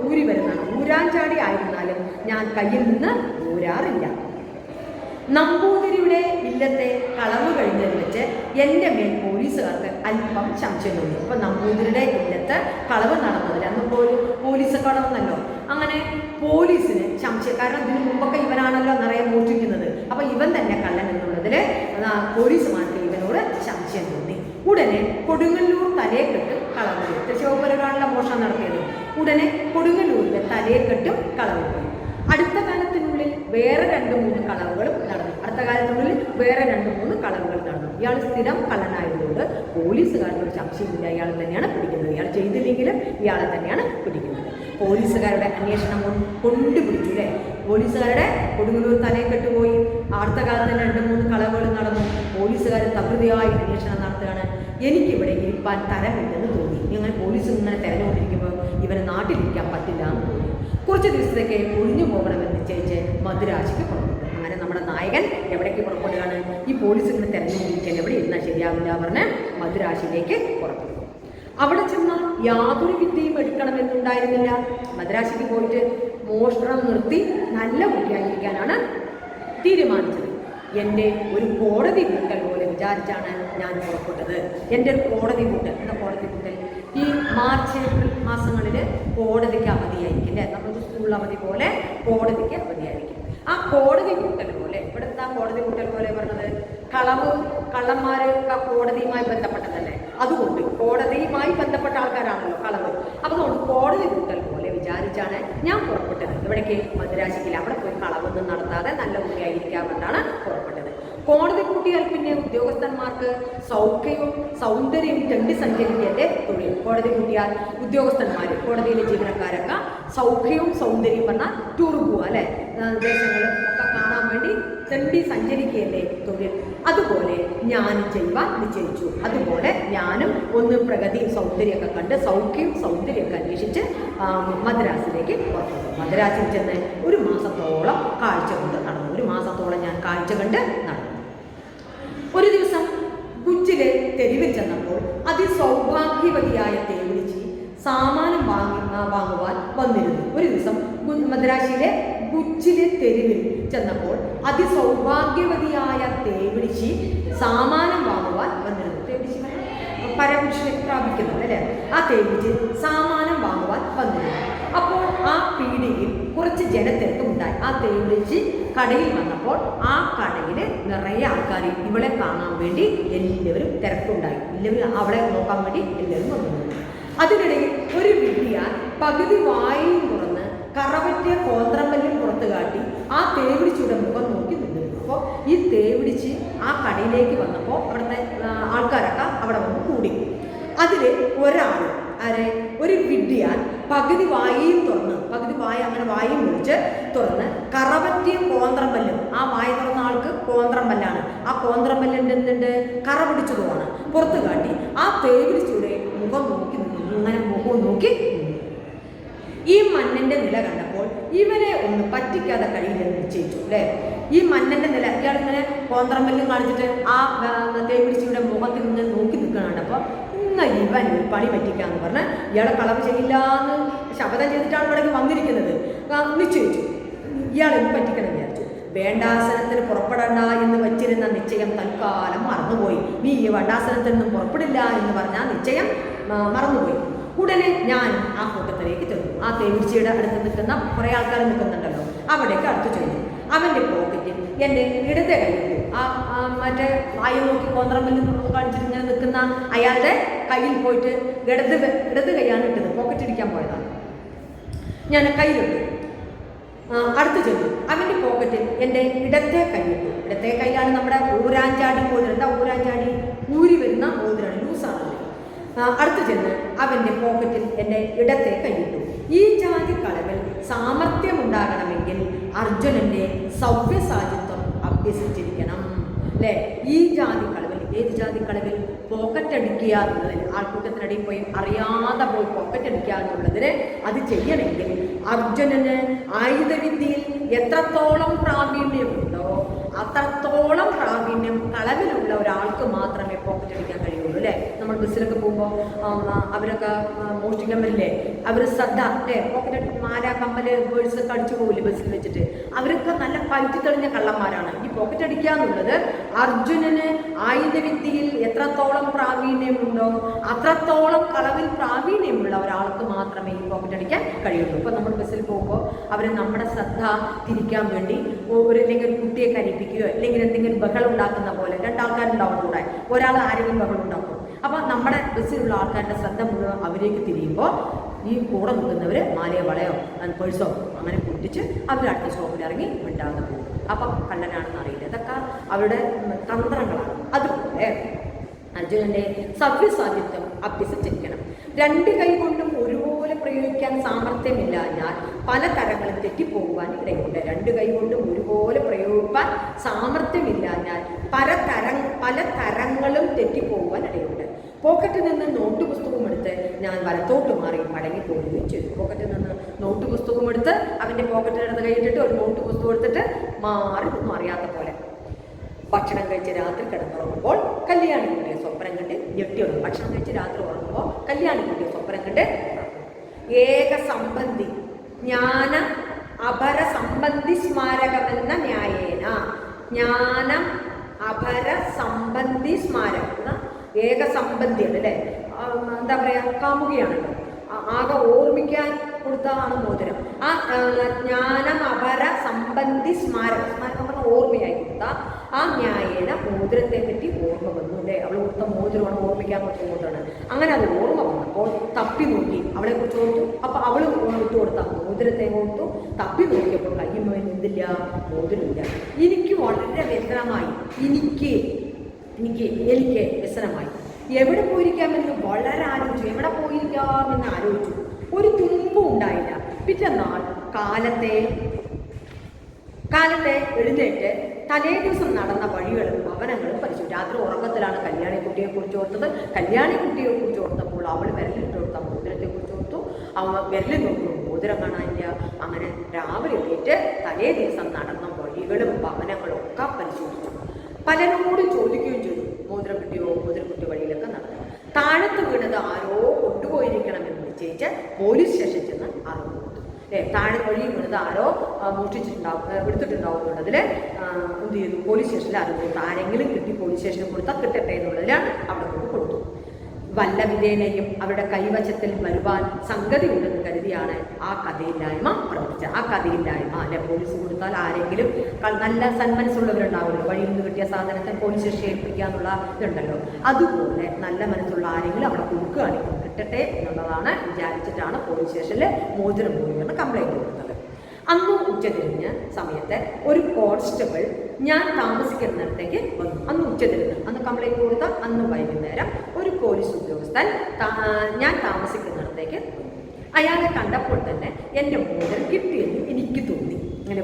ഊരി വരുന്നതാണ്. ഊരാഞ്ചാടി ആയിരുന്നാലും ഞാൻ കയ്യിൽ നിന്ന് ഊരാറില്ല. നമ്പൂതിരിയുടെ ഇല്ലത്തെ കളവ് കഴിഞ്ഞതിൽ വെച്ച് എൻ്റെ മേൽ പോലീസുകാർക്ക് അല്പം സംശയം തോന്നി. അപ്പം നമ്പൂതിരിയുടെ ഇല്ലത്ത് കളവ് നടന്നതിൽ അന്ന് പോലീസൊക്കെ നടന്നല്ലോ. അങ്ങനെ പോലീസിന് സംശയം, കാരണം ഇതിന് മുമ്പൊക്കെ ഇവനാണല്ലോ നിറയെ മോഷ്ടിക്കുന്നത്. അപ്പം ഇവൻ തന്നെ കള്ളൻ എന്നുള്ളതിൽ പോലീസുമാർക്ക് ഇവനോട് സംശയം തോന്നി. ഉടനെ കൊടുങ്ങല്ലൂർ തലയെക്കെട്ടും കളവ് പോയി. തൃശ്ശൂരിലാണ് മോഷണം നടത്തിയത്. ഉടനെ കൊടുങ്ങല്ലൂരിലെ തലയെക്കെട്ടും കളവ് പോയി. അടുത്ത കാലത്തിനുള്ളിൽ വേറെ 2-3 കളവുകളും നടന്നു. അടുത്ത കാലത്തിനുള്ളിൽ വേറെ 2-3 കളവുകൾ നടന്നു. ഇയാൾ സ്ഥിരം കള്ളനായതുകൊണ്ട് പോലീസുകാർക്ക് ഒരു സംശയമില്ല, ഇയാൾ തന്നെയാണ് പിടിക്കുന്നത്. ഇയാൾ ചെയ്തില്ലെങ്കിൽ ഇയാളെ തന്നെയാണ് പിടിക്കുന്നത്. പോലീസുകാരുടെ അന്വേഷണം കൊണ്ടുപിടിച്ചു അല്ലേ. പോലീസുകാരുടെ കൊടുങ്ങല്ലൂർ തലയെക്കെട്ട് പോയി. അടുത്ത കാലത്ത് തന്നെ 2-3 കളവുകൾ നടന്നു. പോലീസുകാർ തകൃതിയായി അന്വേഷണം നടത്തുകയാണ്. എനിക്കിവിടെ ഇരിപ്പാൻ തരമില്ലെന്ന് തോന്നി. ഇങ്ങനെ പോലീസ് ഇങ്ങനെ തിരഞ്ഞുകൊണ്ടിരിക്കുമ്പോൾ ഇവന് നാട്ടിലിരിക്കാൻ പറ്റില്ല എന്ന് തോന്നി. കുറച്ച് ദിവസത്തേക്ക് ഒഴിഞ്ഞു പോകണമെന്ന് നിശ്ചയിച്ച് മദ്രാശിക്ക് പുറപ്പെട്ടു. അങ്ങനെ നമ്മുടെ നായകൻ എവിടേക്ക് പുറപ്പെടുകയാണ്? ഈ പോലീസ് ഇങ്ങനെ തിരഞ്ഞുകൊണ്ടിരിക്കാൻ എവിടെ ഇരുന്നാൽ ശരിയാവില്ല പറഞ്ഞ് മദ്രാശിയിലേക്ക് പുറപ്പെട്ടു. അവിടെ ചെന്നാൽ യാതൊരു വിദ്യയും എടുക്കണമെന്നുണ്ടായിരുന്നില്ല. മദ്രാശിക്ക് പോയിട്ട് മോഷണം നിർത്തി നല്ല കുട്ടിയായിരിക്കാനാണ് തീരുമാനിച്ചത്. എൻ്റെ ഒരു കോടതി കൂട്ടൽ പോലെ വിചാരിച്ചാണ് ഞാൻ പുറപ്പെട്ടത്. എൻ്റെ ഒരു കോടതി കൂട്ടൽ. എന്താ കോടതി കൂട്ടൽ? ഈ മാർച്ച് ഏപ്രിൽ മാസങ്ങളിൽ കോടതിക്ക് അവധിയായിരിക്കും അല്ലേ. നമ്മുടെ സ്കൂളിൽ അവധി പോലെ കോടതിക്ക് അവധിയായിരിക്കും. ആ കോടതി കൂട്ടൽ പോലെ, ഇവിടുത്തെ കോടതി കൂട്ടൽ പോലെ പറഞ്ഞത് കള്ളന്മാർ കോടതിയുമായി ബന്ധപ്പെട്ടതല്ലേ. അതുകൊണ്ട് കോടതിയുമായി ബന്ധപ്പെട്ട ആൾക്കാരാണല്ലോ കളവ്. അതുകൊണ്ട് കോടതി കൂട്ടൽ പോലെ വിചാരിച്ചാണ് ഞാൻ പുറപ്പെട്ടത്. ഇവിടേക്ക് മദ്രാശിക്കിൽ അവിടെ പോയി കളവൊന്നും നടത്താതെ നല്ല കുട്ടിയായിരിക്കാമെന്നാണ് പുറപ്പെട്ടത്. കോടതി കൂട്ടിയാൽ പിന്നെ ഉദ്യോഗസ്ഥന്മാർക്ക് സൗഖ്യവും സൗന്ദര്യവും തെണ്ടി സഞ്ചരിക്കേണ്ട തൊഴിൽ. കോടതി കൂട്ടിയാൽ ഉദ്യോഗസ്ഥന്മാർ, കോടതിയിലെ ജീവനക്കാരൊക്കെ സൗഖ്യവും സൗന്ദര്യവും പറഞ്ഞാൽ ടൂർ പോവുക അല്ലേ, ദേശങ്ങൾ ഒക്കെ കാണാൻ വേണ്ടി തെണ്ടി സഞ്ചരിക്കുകയല്ലേ തൊഴിൽ. അതുപോലെ ഞാനും ചെയ്യുവാൻ നിശ്ചയിച്ചു. അതുപോലെ ഞാനും ഒന്ന് പ്രഗതിയും സൗന്ദര്യമൊക്കെ കണ്ട് സൗഖ്യവും സൗന്ദര്യമൊക്കെ അന്വേഷിച്ച് മദ്രാസിലേക്ക് പുറപ്പെട്ടു. മദ്രാസിൽ ചെന്ന് 1 മാസത്തോളം കാഴ്ച കൊണ്ട് നടന്നു. 1 മാസത്തോളം ഞാൻ കാഴ്ച കണ്ട് നടന്നു. ഒരു ദിവസം ഗുജ്ജിലെ തെരുവിൽ ചെന്നപ്പോൾ അതിസൗഭാഗ്യവതിയായ തേവിളിച്ചി സാമാനം വാങ്ങുവാൻ വന്നിരുന്നു. ഒരു ദിവസം മദ്രാശിയിലെ ഗുജ്ജിലെ തെരുവിൽ ചെന്നപ്പോൾ അതിസൗഭാഗ്യവതിയായ തേവിളിച്ചി സാമാനം വാങ്ങുവാൻ വന്നിരുന്നു. തേവിളിച്ചി പരപുരുഷനെ പ്രാപിക്കുന്നത് അല്ലേ. ആ തേവിളിച്ചി സാമാനം വാങ്ങുവാൻ വന്നിരുന്നു. അപ്പോൾ ആ പീടികയിൽ കുറച്ച് ജനത്തിരക്കുണ്ടായി. ആ തേവിളിച്ചി കടയിൽ വന്നപ്പോൾ ആ കടയിൽ നിറയെ ആൾക്കാർ ഇവളെ കാണാൻ വേണ്ടി എല്ലാവരും തിരക്കുണ്ടായി. എല്ലാവരും അവളെ നോക്കാൻ വേണ്ടി എല്ലാവരും വന്നിരുന്നു. അതിനിടയിൽ ഒരു വിഡ്ഢിയാൻ പകുതി വായും തുറന്ന് കറവറ്റിയ കോന്ത്രമ്പല്ലും പുറത്ത് കാട്ടി ആ തേവിടിച്ചിയുടെ മുഖം നോക്കി നിന്നിരുന്നു. അപ്പോൾ ഈ തേവിടിച്ച് ആ കടയിലേക്ക് വന്നപ്പോൾ അവിടുത്തെ ആൾക്കാരൊക്കെ അവിടെ വന്ന് കൂടി. അതിൽ ഒരാൾ ഒരു വിഡ്ഢിയാൻ പകുതി വായും തുറന്ന്, പകുതി വായ അങ്ങനെ വായും മുറിച്ച് തുറന്ന് കറവറ്റിയ കോന്ത്രമ്പല്ലും, ആ വായ തുറന്ന ആൾക്ക് കോന്ത്രമ്പല്ലാണ്, ആ കോന്ത്രമ്പല്ലിൻ്റെ എന്തുണ്ട് കറ പിടിച്ചതുമാണ് പുറത്ത് കാട്ടി ആ തേവിടിച്ചിയുടെ മുഖം നോക്കി നിന്നു. അങ്ങനെ മുഖം നോക്കി ഈ മന്നന്റെ നില കണ്ടപ്പോൾ ഇവനെ ഒന്ന് പറ്റിക്കാതെ കഴിയില്ലെന്ന് നിശ്ചയിച്ചു അല്ലേ. ഈ മന്നന്റെ നില, ഇയാളിങ്ങനെ കോന്ത്രമ്പല്ലും കാണിച്ചിട്ട് ആ തേവിടിച്ചിയുടെ മുഖത്തിൽ നിന്ന് നോക്കി നിൽക്കണുണ്ടപ്പോൾ ഇവൻ ഒരു പണി പറ്റിക്കാന്ന് പറഞ്ഞ് ഇയാളെ കളവ് ചെയ്യില്ല എന്ന് ശപഥം ചെയ്തിട്ടാണ് ഇവിടേക്ക് വന്നിരിക്കുന്നത്. നിശ്ചയിച്ചു ഇയാളെ പറ്റിക്കണം വിചാരിച്ചു. വേണ്ടാസനത്തിന് പുറപ്പെടണ്ട എന്ന് വച്ചിരുന്ന നിശ്ചയം തൽക്കാലം മറന്നുപോയി. നീ ഈ വേണ്ടാസനത്തിൽ നിന്നും പുറപ്പെടില്ല എന്ന് പറഞ്ഞാൽ നിശ്ചയം മറന്നുപോയി. ഉടനെ ഞാൻ ആ കൂട്ടത്തിലേക്ക് ചെന്നു. ആ തേവിടിച്ചിയുടെ അടുത്ത് നിൽക്കുന്ന കുറേ ആൾക്കാർ നിൽക്കുന്നുണ്ടല്ലോ, അവിടേക്ക് അടുത്ത് ചെന്നു. അവൻ്റെ പോക്കറ്റിൽ എൻ്റെ ഇടത്തെ കൈയിട്ടു. ആ മറ്റേ വായ നോക്കി കോന്ത്രമ്പല്ലും കാണിച്ചിട്ട് ഇങ്ങനെ നിൽക്കുന്ന അയാളുടെ കയ്യിൽ പോയിട്ട് ഇടത് കൈയാണ് ഇട്ടത്, പോക്കറ്റ് ഇടിക്കാൻ പോയതാണ്. ഞാൻ കയ്യിലിട്ടു. അടുത്ത് ചെന്നു. അവൻ്റെ പോക്കറ്റിൽ എൻ്റെ ഇടത്തെ കൈയിട്ടു. ഇടത്തെ കൈയിലാണ് നമ്മുടെ ഊരാഞ്ചാടി മോതിരം. എന്താ ഊരാഞ്ചാടി? ഊരി വരുന്ന മോതിരാണ്, ലൂസാണല്ലേ. അടുത്ത് ചെന്ന് അവൻ്റെ പോക്കറ്റിൽ എൻ്റെ ഇടത്തെ കൈയിട്ടു. ഈ ജാതി കളവിൽ സാമർഥ്യമുണ്ടാകണമെങ്കിൽ അർജുനൻ്റെ സൗവ്യസാചിത്വം അഭ്യസിച്ചിരിക്കണം അല്ലേ. ഈ ജാതി കളവിൽ, ഏത് ജാതി കളവിൽ? പോക്കറ്റ് അടിക്കുക എന്നുള്ളതിന്, ആൾക്കൂട്ടത്തിനിടയിൽ പോയി അറിയാതെ പോയി പോക്കറ്റ് അടിക്കുക എന്നുള്ളതിന് അത് ചെയ്യണമെങ്കിൽ അർജുനന് ആയുധവിദ്യയിൽ എത്രത്തോളം പ്രാവീണ്യമുണ്ടോ അത്രത്തോളം പ്രാവീണ്യം കളവിലുള്ള ഒരാൾക്ക് മാത്രമേ പോക്കറ്റ് അടിക്കാൻ കഴിയുള്ളൂ അല്ലേ. നമ്മൾ ബസ്സിലൊക്കെ പോകുമ്പോൾ അവരൊക്കെ മോഷ്ടിക്കാൻ വരില്ലേ, അവർ ശ്രദ്ധ അല്ലേ, പോക്കറ്റ് മാല കമ്മല് പേഴ്സൊക്കെ അടിച്ചു പോകില്ലേ ബസ്സിൽ വെച്ചിട്ട്. അവരൊക്കെ നല്ല പയറ്റി തെളിഞ്ഞ കള്ളന്മാരാണ്. ഈ പോക്കറ്റ് അടിക്കുക എന്നുള്ളത് അർജുനന് ആയുധവിദ്യയിൽ എത്രത്തോളം പ്രാവീണ്യമുണ്ടോ അത്രത്തോളം കളവിൽ പ്രാവീണ്യമുള്ള ഒരാൾക്ക് മാത്രമേ ഈ പോക്കറ്റ് അടിക്കാൻ കഴിയുള്ളൂ. ഇപ്പം നമ്മൾ ബസ്സിൽ പോകുമ്പോൾ അവർ നമ്മുടെ ശ്രദ്ധ തിരിക്കാൻ വേണ്ടി അല്ലെങ്കിൽ ഒരു കുട്ടിയെ കരിപ്പിക്കുകയോ അല്ലെങ്കിൽ എന്തെങ്കിലും ബഹളം ഉണ്ടാക്കുന്ന പോലെ രണ്ടാൾക്കാരുണ്ടാവും കൂടെ, ഒരാൾ ആരെങ്കിലും ബഹളം ഉണ്ടാക്കും. അപ്പം നമ്മുടെ ബസ്സിലുള്ള ആൾക്കാരുടെ ശ്രദ്ധ മുഴുവൻ അവരേക്ക് തിരിയുമ്പോൾ ഈ കൂടെ നിൽക്കുന്നവർ മാലയോ വളയോ പേഴ്സോ അങ്ങനെ പൊട്ടിച്ച് അവർ അടുത്ത സ്റ്റോപ്പിൽ ഇറങ്ങി മിണ്ടാതെ പോകും. അപ്പം കള്ളനാണെന്ന് അറിയില്ല. ഇതൊക്കെ അവരുടെ തന്ത്രങ്ങളാണ്. അതുപോലെ അർജുനന്റെ സവ്യസാധ്യത്വം അഭ്യസിച്ചിരിക്കണം. രണ്ട് കൈ കൊണ്ടും ഒരുപോലെ പ്രയോഗിക്കാൻ സാമർഥ്യമില്ലാഞ്ഞാൽ പല തരങ്ങളും തെറ്റിപ്പോകുവാൻ ഇടയുണ്ട്. രണ്ട് കൈ കൊണ്ടും ഒരുപോലെ പ്രയോഗിക്കാൻ സാമർഥ്യമില്ലാഞ്ഞാൽ പല തരങ്ങളും തെറ്റിപ്പോകുവാൻ ഇടയുണ്ട്. പോക്കറ്റിൽ നിന്ന് നോട്ട് പുസ്തകം എടുത്ത് ഞാൻ വലത്തോട്ട് മാറി മടങ്ങിപ്പോവുകയും ചെയ്തു. പോക്കറ്റിൽ നിന്ന് നോട്ട് പുസ്തകം എടുത്ത് അവൻ്റെ പോക്കറ്റിനടുത്ത് കൈയിട്ടിട്ട് ഒരു നോട്ട് പുസ്തകം എടുത്തിട്ട് ഒന്നും അറിയാത്ത പോലെ ഭക്ഷണം കഴിച്ച് രാത്രി കിടന്നുറങ്ങുമ്പോൾ കല്യാണിക്കുട്ടിയെ സ്വപ്നം കണ്ട് ഞെട്ടിയുള്ളൂ. ഭക്ഷണം കഴിച്ച് രാത്രി ഉറങ്ങുമ്പോൾ കല്യാണിക്കുട്ടിയെ സ്വപ്നം കണ്ട് ഏക സംബന്ധി ജ്ഞാന അപര സംബന്ധി സ്മാരകമെന്ന ന്യായേന ജ്ഞാനം അപര സംബന്ധി സ്മാരകം ഏക സംബന്ധിയാണ് അല്ലേ, എന്താ പറയുക, കാമുകിയാണല്ലോ. ആകെ ഓർമ്മിക്കാൻ കൊടുത്തതാണ് മോതിരം. ആ ജ്ഞാനം അപര സംബന്ധി സ്മാരകം പറഞ്ഞ ഓർമ്മയായി കൊടുത്ത ആ ന്യായേന മോതിരത്തെ പറ്റി ഓർമ്മ വന്നു അല്ലേ. അവൾ കൊടുത്ത മോതിരമാണ് ഓർമ്മിക്കാൻ കൊടുത്ത മോതിരമാണ്. അങ്ങനെ അത് ഓർമ്മ വന്നപ്പോൾ തപ്പി നോക്കി, അവളെ കുറിച്ച് ഓർത്തു. അപ്പോൾ അവൾ ഇട്ട് കൊടുത്ത മോതിരത്തെ ഓർത്തു. തപ്പി നോക്കിയപ്പോൾ കയ്യുമ്പോൾ എന്തില്ല, മോതിരമില്ല. എനിക്ക് വളരെ വ്യസനമായി. എനിക്ക് വ്യസനമായി. എവിടെ പോയിരിക്കാമെന്ന് വളരെ ആലോചിച്ചു. എവിടെ പോയിരിക്കാമെന്ന് ആലോചിച്ചു. ഒരു തുമ്പും ഉണ്ടായില്ല. പിറ്റന്നാൾ കാലത്തെ എഴുന്നേറ്റ് തലേ ദിവസം നടന്ന വഴികളും ഭവനങ്ങളും പരിശോധിച്ചു. രാത്രി ഉറക്കത്തിലാണ് കല്യാണിക്കുട്ടിയെ കുറിച്ച് ഓർത്തത്. കല്യാണിക്കുട്ടിയെ കുറിച്ച് ഓർത്തപ്പോൾ അവൾ വിരലിട്ട് കൊടുത്ത മോതിരത്തെ കുറിച്ച് ഓർത്തു. അവ വിരലിൽ നോക്കും, മോതിരം കാണാനില്ല. അങ്ങനെ രാവിലെ എഴുന്നേറ്റ് തലേ ദിവസം നടന്ന വഴികളും ഭവനങ്ങളും ഒക്കെ പരിശോധിച്ചു. പലരോട് ചോദിക്കുകയും ചെയ്തു. മോതിരം കിട്ടിയ വഴിയിലൊക്കെ നടന്നു. താഴത്ത് വീണത് ആരോ കൊണ്ടുപോയിരിക്കണമെന്ന് നിശ്ചയിച്ച് പോലീസ് സ്റ്റേഷനിൽ ചെന്ന് അറിവ് കൊടുത്തു. താഴെ വഴി വീണത് ആരോ എടുത്തിട്ടുണ്ടാവും എന്നുള്ളതിൽ എന്ത് ചെയ്തു, പോലീസ് സ്റ്റേഷനിൽ അറിവ് കൊടുത്തു. ആരെങ്കിലും കിട്ടി പോലീസ് സ്റ്റേഷനിൽ കൊടുത്താൽ കിട്ടട്ടെ എന്നുള്ളതിലാണ് അവിടെ കൊണ്ട് കൊടുത്തു. വല്ല വിധേനയും അവരുടെ കൈവശത്തിൽ വരുവാൻ സംഗതി ഉണ്ടെന്ന് കരുതിയാണ് ആ കഥയില്ലായ്മ പ്രവർത്തിച്ചത്. ആ കഥയില്ലായ്മ അല്ലെ, പോലീസ് കൊടുത്താൽ ആരെങ്കിലും നല്ല സന്മനസ്സുള്ളവരുണ്ടാവുമല്ലോ, വഴിയിൽ നിന്ന് കിട്ടിയ സാധനത്തെ പോലീസ് സ്റ്റേഷനിൽ ഏൽപ്പിക്കുക എന്നുള്ള ഇതുണ്ടല്ലോ. അതുപോലെ നല്ല മനസ്സുള്ള ആരെങ്കിലും അവിടെ കൊടുക്കുകയാണെങ്കിൽ കിട്ടട്ടെ എന്നുള്ളതാണ് വിചാരിച്ചിട്ടാണ് പോലീസ് സ്റ്റേഷനിൽ മോതിരം പോയി എന്ന് കംപ്ലൈൻറ്റ് കൊടുത്തത്. അന്ന് ഉച്ചതിരിഞ്ഞ് സമയത്ത് ഒരു കോൺസ്റ്റബിൾ ഞാൻ താമസിക്കുന്നിടത്തേക്ക് വന്നു. അന്ന് ഉച്ചതിരിഞ്ഞ്, അന്ന് കംപ്ലൈൻറ്റ് കൊടുത്ത അന്ന് വൈകുന്നേരം ഒരു പോലീസ് ഉദ്യോഗസ്ഥൻ ഞാൻ താമസിക്കുന്നിടത്തേക്ക് വന്നു. അയാളെ കണ്ടപ്പോൾ തന്നെ എൻ്റെ മോതിരം കിട്ടിയെന്ന് എനിക്ക് തോന്നി. അങ്ങനെ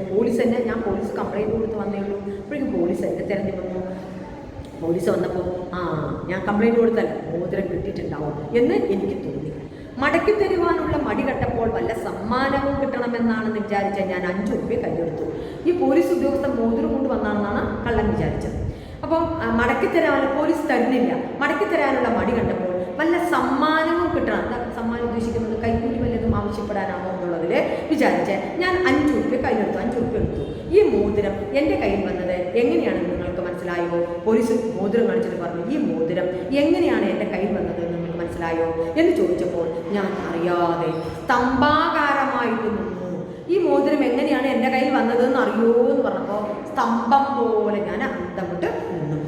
ഞാൻ പോലീസ് കംപ്ലൈൻറ്റ് കൊടുത്ത് വന്നേ ഉള്ളൂ. അപ്പോഴേക്കും പോലീസ് എന്നെ തിരഞ്ഞു വന്നു. പോലീസ് വന്നപ്പോൾ ഞാൻ കംപ്ലൈൻറ്റ് കൊടുത്തല്ല, മോതിരം കിട്ടിയിട്ടുണ്ടാവും എന്ന് എനിക്ക് തോന്നി. മടക്കി തരുവാനുള്ള മടി കണ്ടപ്പോൾ വല്ല സമ്മാനവും കിട്ടണമെന്നാണെന്ന് വിചാരിച്ച ഞാൻ 5 രൂപ കയ്യെടുത്തു. ഈ പോലീസ് ഉദ്യോഗസ്ഥൻ മോതിരം കൊണ്ട് വന്നാണെന്നാണ് കള്ളൻ വിചാരിച്ചത്. അപ്പോൾ പോലീസ് തരുന്നില്ല. മടക്കി തരാനുള്ള മടി കണ്ടപ്പോൾ വല്ല സമ്മാനവും കിട്ടണം. എന്താ സമ്മാനം ഉദ്ദേശിക്കുന്നത്? കൈക്കൂലി വല്ലതും ആവശ്യപ്പെടാനാണോ എന്നുള്ളതിൽ വിചാരിച്ച് ഞാൻ 5 രൂപ കയ്യിലെടുത്തു. 5 രൂപ എടുത്തു. ഈ മോതിരം എൻ്റെ കയ്യിൽ വന്നത് എങ്ങനെയാണെന്ന് നിങ്ങൾക്ക് മനസ്സിലായോ? പോലീസ് മോതിരം കാണിച്ചിട്ട് പറഞ്ഞു, ഈ മോതിരം എങ്ങനെയാണ് എൻ്റെ കയ്യിൽ വന്നത് എന്ന് നിങ്ങൾക്ക് മനസ്സിലായോ എന്ന് ചോദിച്ചപ്പോൾ ഞാൻ അറിയാതെ സ്തംഭാകാരമായിട്ട് നിന്നു. ഈ മോതിരം എങ്ങനെയാണ് എൻ്റെ കയ്യിൽ വന്നതെന്ന് അറിയോ എന്ന് പറഞ്ഞപ്പോൾ സ്തംഭം പോലെ ഞാൻ അന്തം വിട്ട് നിന്നു.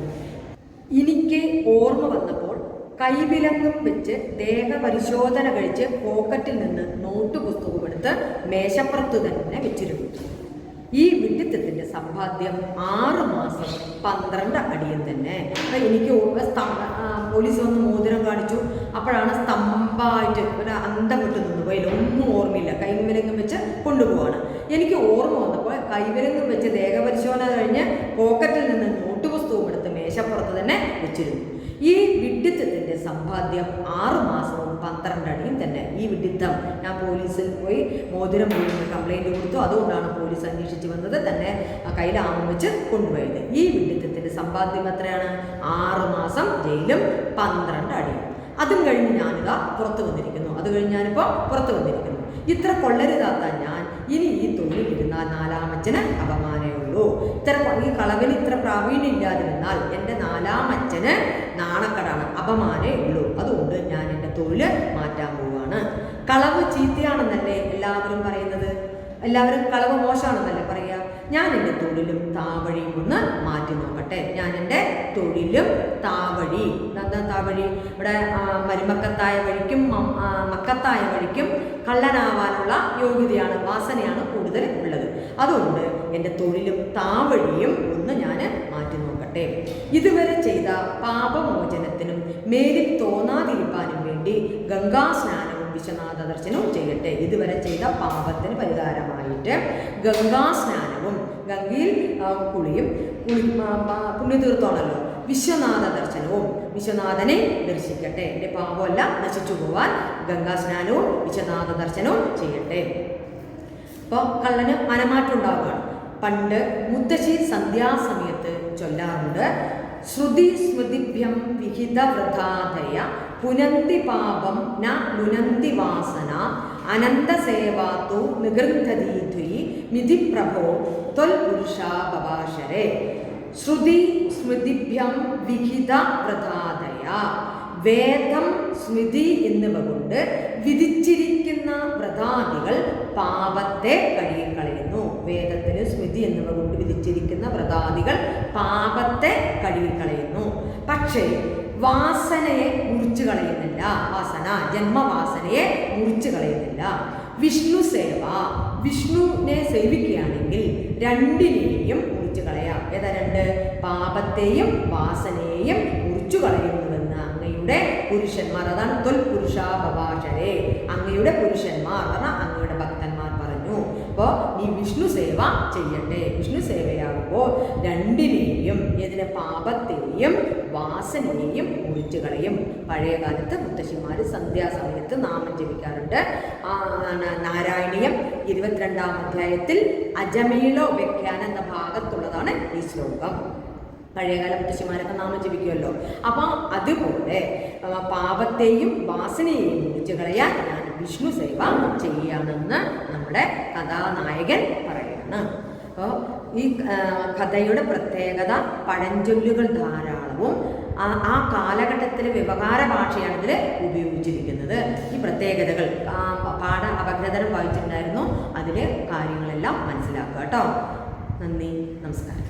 എനിക്ക് ഓർമ്മ വന്നപ്പോൾ കൈവിലങ്ങും വെച്ച് ദേഹപരിശോധന കഴിച്ച് പോക്കറ്റിൽ നിന്ന് നോട്ട് പുസ്തകം എടുത്ത് മേശപ്പുറത്ത് തന്നെ വെച്ചിരുന്നു. ഈ വിഡ്ഢിത്തത്തിൻ്റെ സമ്പാദ്യം 6 മാസം 12 അടിയും തന്നെ. എനിക്ക് പോലീസ് വന്ന് മോതിരം കാണിച്ചു. അപ്പോഴാണ് സ്തംഭമായിട്ട് ഒരു അന്തം വിട്ട് നിന്ന് പോയി. ഒന്നും ഓർമ്മയില്ല. കൈവിലങ്ങും വെച്ച് കൊണ്ടുപോവാണ്. എനിക്ക് ഓർമ്മ വന്നപ്പോൾ കൈവിലങ്ങും വെച്ച് ദേഹപരിശോധന കഴിഞ്ഞ് പോക്കറ്റിൽ നിന്ന് നോട്ട് പുസ്തകവും എടുത്ത് മേശപ്പുറത്ത് തന്നെ വെച്ചിരുന്നു. ഈ വിഡ്ഢിത്തത്തിൻ്റെ സമ്പാദ്യം 6 മാസവും 12 അടിയും തന്നെ. ഈ വിഡ്ഢിത്തം ഞാൻ പോലീസിൽ പോയി മോതിരം പോയി കംപ്ലൈൻറ്റ് കൊടുത്തു. അതുകൊണ്ടാണ് പോലീസ് അന്വേഷിച്ച് വന്നത്, തന്നെ കയ്യിലാമം വെച്ച് കൊണ്ടുപോയത്. ഈ വിഡ്ഢിത്തത്തിൻ്റെ സമ്പാദ്യം എത്രയാണ്? 6 മാസം ജയിലും 12 അടിയും. അതും കഴിഞ്ഞ് ഞാനിതാ പുറത്തു വന്നിരിക്കുന്നു. ഇത്ര കൊള്ളരുതാത്ത ഞാൻ ഇനി ഈ തൊഴിലിരുന്നാൽ 4-ാം അച്ഛന് അപമാനമേ ഉള്ളൂ. ഈ കളവിന് ഇത്ര പ്രാവീണ്യം ഇല്ലാതിരുന്നാൽ എൻ്റെ 4-ാം അച്ഛന് നാണക്കടാണ്, അപമാനമേ ഉള്ളൂ. അതുകൊണ്ട് ഞാൻ എൻ്റെ തൊഴിൽ മാറ്റാൻ പോവാണ്. കളവ് ചീത്തയാണെന്നല്ലേ എല്ലാവരും പറയുന്നത്? എല്ലാവരും കളവ് മോശമാണെന്നല്ലേ പറയുക? ഞാൻ എൻ്റെ തൊഴിലും താവഴിയും ഒന്ന് മാറ്റി നോക്കട്ടെ. ഞാൻ എൻ്റെ തൊഴിലും താവഴി, എന്താ താവഴി? ഇവിടെ മരുമക്കത്തായ വഴിക്കും മക്കത്തായ വഴിക്കും കള്ളനാവാനുള്ള യോഗ്യതയാണ്, വാസനയാണ് കൂടുതൽ ഉള്ളത്. അതുകൊണ്ട് എൻ്റെ തൊഴിലും താവഴിയും ഒന്ന് ഞാൻ മാറ്റി നോക്കട്ടെ. ഇതുവരെ ചെയ്ത പാപമോചനത്തിനും മേലിൽ തോന്നാതിരിക്കാനും വേണ്ടി ഗംഗാസ്നാനവും വിശ്വനാഥ ദർശനവും ചെയ്യട്ടെ. ഇതുവരെ ചെയ്ത പാപത്തിന് പരിഹാരമായിട്ട് ഗംഗാസ്നാനവും, ഗംഗയിൽ കുളിയും, പുണ്യതീർത്ഥമാണല്ലോ, വിശ്വനാഥ ദർശനവും, വിശ്വനാഥനെ ദർശിക്കട്ടെ. എൻ്റെ പാപമല്ല നശിച്ചു പോവാൻ ഗംഗാസ്നാനവും വിശ്വനാഥ ദർശനവും ചെയ്യട്ടെ. അപ്പോൾ കള്ളന് മനമാറ്റം ഉണ്ടാവുകയാണ്. പണ്ട് മുത്തശ്ശി സന്ധ്യാസമയത്ത് ചൊല്ലാറുണ്ട്, ശ്രുതി സ്മൃതിഭ്യം വിഹിത വൃഥാദയ പുനന്തി പാപം ന ലുനന്തി വാസന അനന്തസേവാത്തു നിഗൃന്ധതീ മിഥി പ്രഭോ ത്വൽപുരുഷാ ബവാശരേ. ശ്രുതി സ്മൃതിഭ്യം വിഹിത വൃഥാദയ, വേദം സ്മൃതി എന്നിവ കൊണ്ട് വിധിച്ചിരിക്കുന്ന വ്രതാദികൾ പാപത്തെ കഴുകിക്കളയുന്നു. വേദത്തിന് സ്മൃതി എന്നിവ കൊണ്ട് വിധിച്ചിരിക്കുന്ന വ്രതാദികൾ പാപത്തെ കഴുകിക്കളയുന്നു. പക്ഷേ വാസനയെ മുറിച്ചു കളയുന്നില്ല. വാസന, ജന്മവാസനയെ മുറിച്ചു കളയുന്നില്ല. വിഷ്ണു സേവ, വിഷ്ണുവിനെ സേവിക്കുകയാണെങ്കിൽ രണ്ടിനെയും മുറിച്ചു കളയാം. ഏതാ രണ്ട്? പാപത്തെയും വാസനയെയും മുറിച്ചു കളയുന്നുവെന്ന് അങ്ങയുടെ പുരുഷന്മാർ, അതാണ് ത്വൽപുരുഷാ ബവാശരേ, അങ്ങയുടെ പുരുഷന്മാർ പറഞ്ഞാൽ അങ്ങയുടെ ഭക്തന്മാർ പറഞ്ഞു. അപ്പോൾ ഈ വിഷ്ണു സേവ ചെയ്യട്ടെ. വിഷ്ണു സേവയാകുമ്പോൾ രണ്ടിനെയും, ഇതിനെ പാപത്തെയും വാസനയെയും മുറിച്ചു കളയും. പഴയ കാലത്ത് മുത്തശ്ശിമാർ സന്ധ്യാസമയത്ത് നാമം ജപിക്കാറുണ്ട്. നാരായണീയം 22-ാം അധ്യായത്തിൽ അജമീളോ വ്യാഖ്യാന എന്ന ഭാഗത്തുള്ളതാണ് ഈ ശ്ലോകം. പഴയകാല മുത്തശ്ശിമാരൊക്കെ നാമം ജപിക്കുമല്ലോ. അപ്പം അതുപോലെ പാപത്തെയും വാസനയെയും മുറിച്ചു കളയാൻ ഞാൻ വിഷ്ണു സേവ ചെയ്യുകയാണെന്ന് നമ്മുടെ കഥാനായകൻ പറയുകയാണ്. അപ്പോൾ ഈ കഥയുടെ പ്രത്യേകത, പഴഞ്ചൊല്ലുകൾ ധാരാളവും ആ കാലഘട്ടത്തിലെ വ്യവഹാര ഭാഷയാണ് ഇതിൽ ഉപയോഗിച്ചിരിക്കുന്നത്. ഈ പ്രത്യേകതകൾ പാഠ അപഗ്രഥനം വായിച്ചിട്ടുണ്ടായിരുന്നു, അതിൽ കാര്യങ്ങളെല്ലാം മനസ്സിലാക്കുക കേട്ടോ. നന്ദി, നമസ്കാരം.